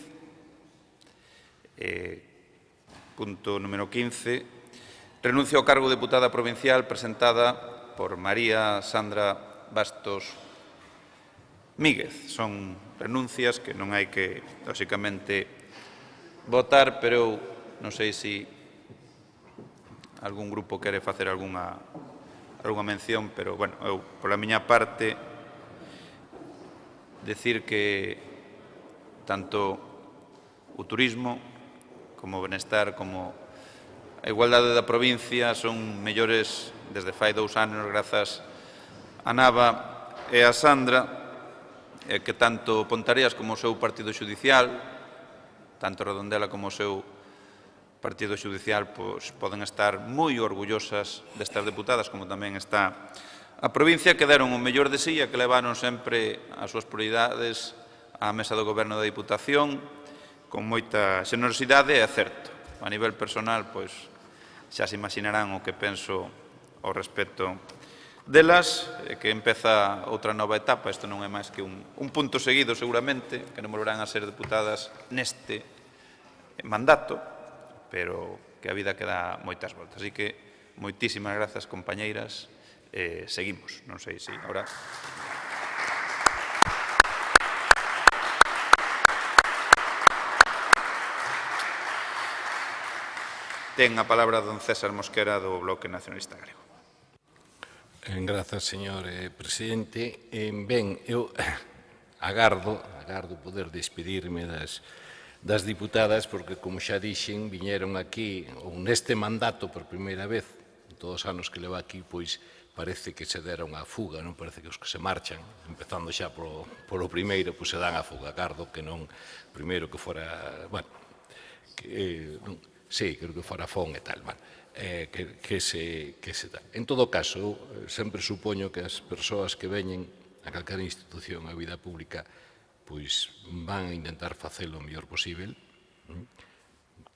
Punto número 15. Renuncia ao cargo de deputada provincial presentada por María Sandra Bastos Míguez. Son renuncias que non hai que, lóxicamente, votar, pero eu non sei se algún grupo quere facer algunha mención, pero, bueno, eu, pola miña parte, decir que tanto o turismo como o benestar, como a igualdade da provincia son mellores desde fai 2 anos grazas a Nava e a Sandra, que tanto Pontareas como o seu partido xudicial, tanto Redondela como o seu partido xudicial, poden estar moi orgullosas destas deputadas, como tamén está a provincia, que deron o mellor de sí e que levaron sempre as súas prioridades á mesa do goberno da Diputación con moita xenerosidade e acerto. A nivel personal, xa se imaginarán o que penso ao respecto delas, que empeza outra nova etapa. Isto non é máis que un punto seguido, seguramente, que non volverán a ser deputadas neste mandato, pero que a vida queda moitas voltas. Así que, moitísimas grazas, compañeiras. Seguimos. Non sei se ahora... Ten a palabra don César Mosquera do Bloque Nacionalista Galego. Grazas, señor presidente. Ben, eu agardo poder despedirme das diputadas, porque, como xa dixen, viñeron aquí, ou neste mandato, por primeira vez, todos os anos que leva aquí, pois parece que se deron a fuga, non parece que os que se marchan, empezando xa polo primeiro, pois se dan a fuga. Agardo que non, primeiro que fora, bueno, sí, creo que fora Fon e tal, que se tal. En todo caso, sempre supoño que as persoas que veñen a calquera institución, a vida pública, pois van a intentar facelo o mellor posible,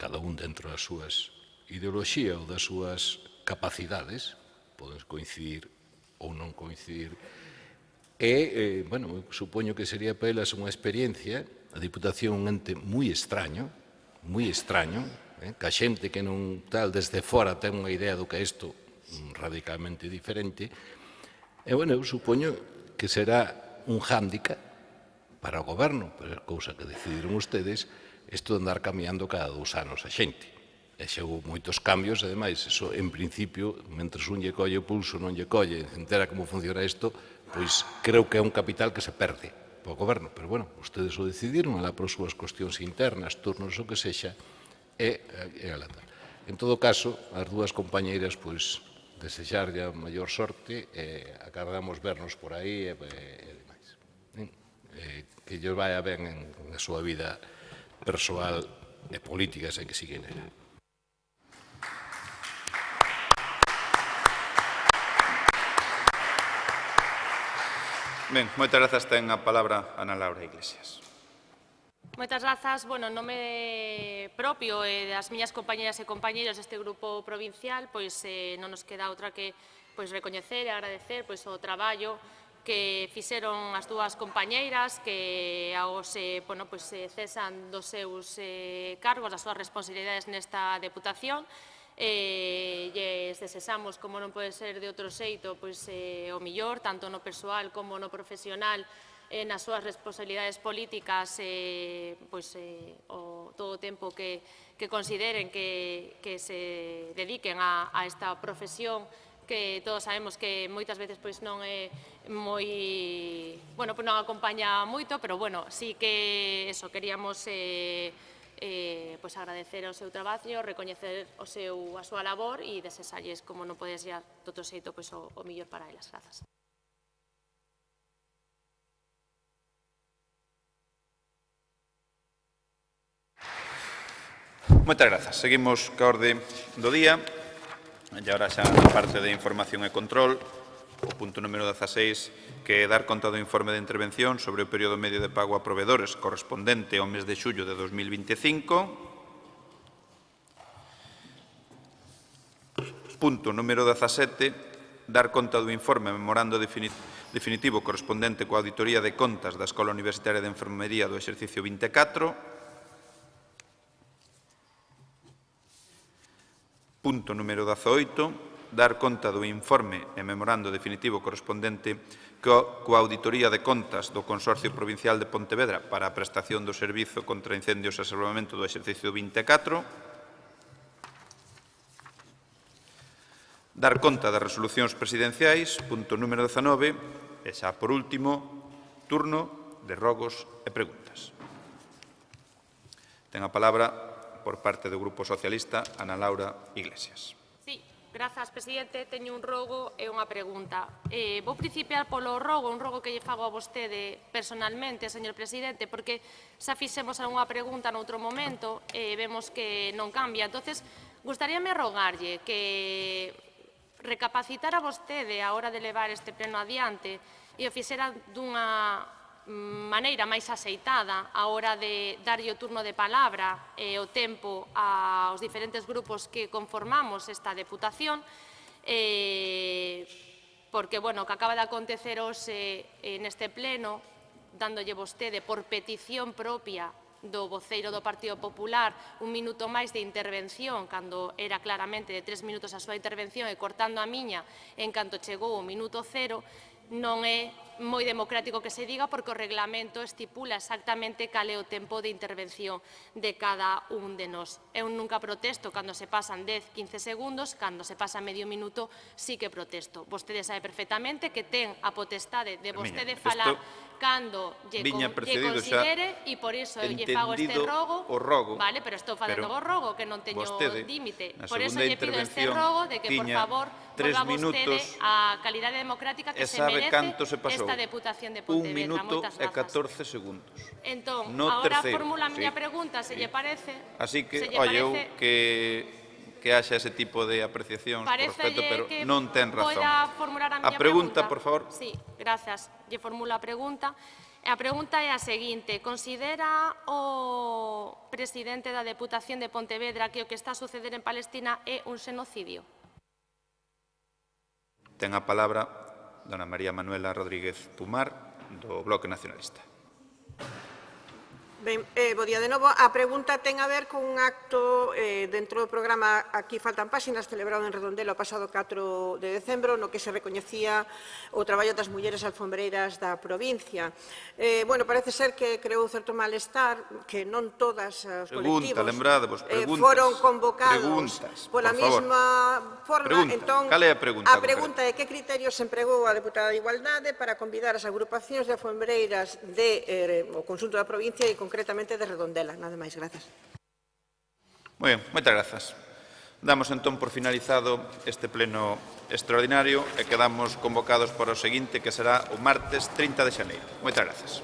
cada un dentro das súas ideoloxía ou das súas capacidades, podes coincidir ou non coincidir, e, bueno, supoño que sería para elas unha experiencia. A Diputación é un ente moi extraño, que a xente que non tal desde fora ten unha idea do que é isto radicalmente diferente, e, bueno, eu supoño que será un hándicap para o goberno, pero é cousa que decidiron ustedes, isto de andar cambiando cada 2 anos a xente. E xa houve moitos cambios, e, ademais, eso, en principio, mentre un lle colle o pulso, non lle colle, entera como funciona isto, pois creo que é un capital que se perde para o goberno. Pero, bueno, ustedes o decidiron, alá por súas cuestións internas, turnos, o que sexa, e alá tal. En todo caso, as 2 compañeiras, pois, desexarlle a maior sorte, e acardamos vernos por aí e demais. Que lles vai ben na súa vida persoal e política, sen que siguen nela. Ben, moitas grazas. Ten a palabra Ana Laura Iglesias. Moitas grazas. Bueno, nome propio e das miñas compañeras e compañeiros deste grupo provincial, pois non nos queda outra que recoñecer e agradecer o traballo que fixeron as 2 compañeiras que aos cesan dos seus cargos, das súas responsabilidades nesta Deputación. Lles desexamos, como non pode ser de outro xeito, o millor, tanto no persoal como no profesional, nas súas responsabilidades políticas, todo o tempo que consideren que se dediquen a esta profesión, que todos sabemos que moitas veces non é moi, non acompaña moito, pero, sí que queríamos agradecer o seu traballo, recoñecer a súa labor e desexalles, como non pode ser de outro xeito, o millor para elas. Grazas. Moitas grazas. Seguimos ca orde do día. E agora xa na parte de información e control, o punto número 16, que é dar conta do informe de intervención sobre o período medio de pago a proveedores correspondente ao mes de xullo de 2025. Punto número 17, dar conta do informe memorando definitivo correspondente coa auditoría de contas da Escola Universitaria de Enfermería do exercicio 24. Punto número 18. Dar conta do informe e memorando definitivo correspondente coa Auditoría de Contas do Consorcio Provincial de Pontevedra para a prestación do Servizo contra Incendios e Salvamento do exercicio 24. Dar conta das resolucións presidenciais, punto número 19, e xa por último, turno de rogos e preguntas. Ten a palabra, por parte do Grupo Socialista, Ana Laura Iglesias. Sí, grazas, presidente. Teño un rogo e unha pregunta. Vou principiar polo rogo, un rogo que lle fago a vostede personalmente, señor presidente, porque xa fixemos algunha pregunta noutro momento e vemos que non cambia. Entonces, gustaríame rogarlle que recapacitara vostede a hora de levar este pleno adiante e o fixera dunha maneira máis aceitada a hora de darlle o turno de palabra e o tempo aos diferentes grupos que conformamos esta deputación, porque, bueno, o que acaba de acontecer hoxe neste pleno, dándolle vostede por petición propia do voceiro do Partido Popular un minuto máis de intervención, cando era claramente de 3 minutos a súa intervención e cortando a miña en canto chegou o minuto cero, non é moi democrático que se diga porque o reglamento estipula exactamente cal é o tempo de intervención de cada un de nós. Eu nunca protesto cando se pasan 10-15 segundos, cando se pasa medio minuto sí que protesto. Vostede sabe perfectamente que ten a potestade de vostede falar cando lle considere e por iso eu lle fago este rogo, vale, pero estou falando o rogo que non teño límite. Por iso lle pido este rogo de que, por favor, volva vostede a calidade democrática que se merece esta Deputación de Pontevedra. 1 minuto e 14 segundos. Entón, agora formula a miña pregunta, se lle parece. Así que, oye, eu que haxa ese tipo de apreciacións por respecto, pero non ten razón. Poida formular a miña pregunta, por favor. Sí, grazas. Lle formulo a pregunta. A pregunta é a seguinte. Considera o presidente da Deputación de Pontevedra que o que está a suceder en Palestina é un xenocidio? Ten a palabra dona María Manuela Rodríguez Pumar, do Bloque Nacionalista. Ben, bo día de novo. A pregunta ten a ver con un acto dentro do programa Aquí faltan páxinas, celebrado en Redondela o pasado 4 de decembro, no que se recoñecía o traballo das mulleres alfombreiras da provincia. Bueno, parece ser que creou certo malestar que non todas os colectivos foron convocados pola mesma forma. Entón, cal é a pregunta? A pregunta é que criterios empregou a deputada de Igualdade para convidar as agrupacións de alfombreiras do conxunto da provincia e concretamente de Redondela. Nada máis, grazas. Moi ben, moitas grazas. Damos entón por finalizado este pleno extraordinario e quedamos convocados para o seguinte, que será o martes 30 de xaneiro. Moitas grazas.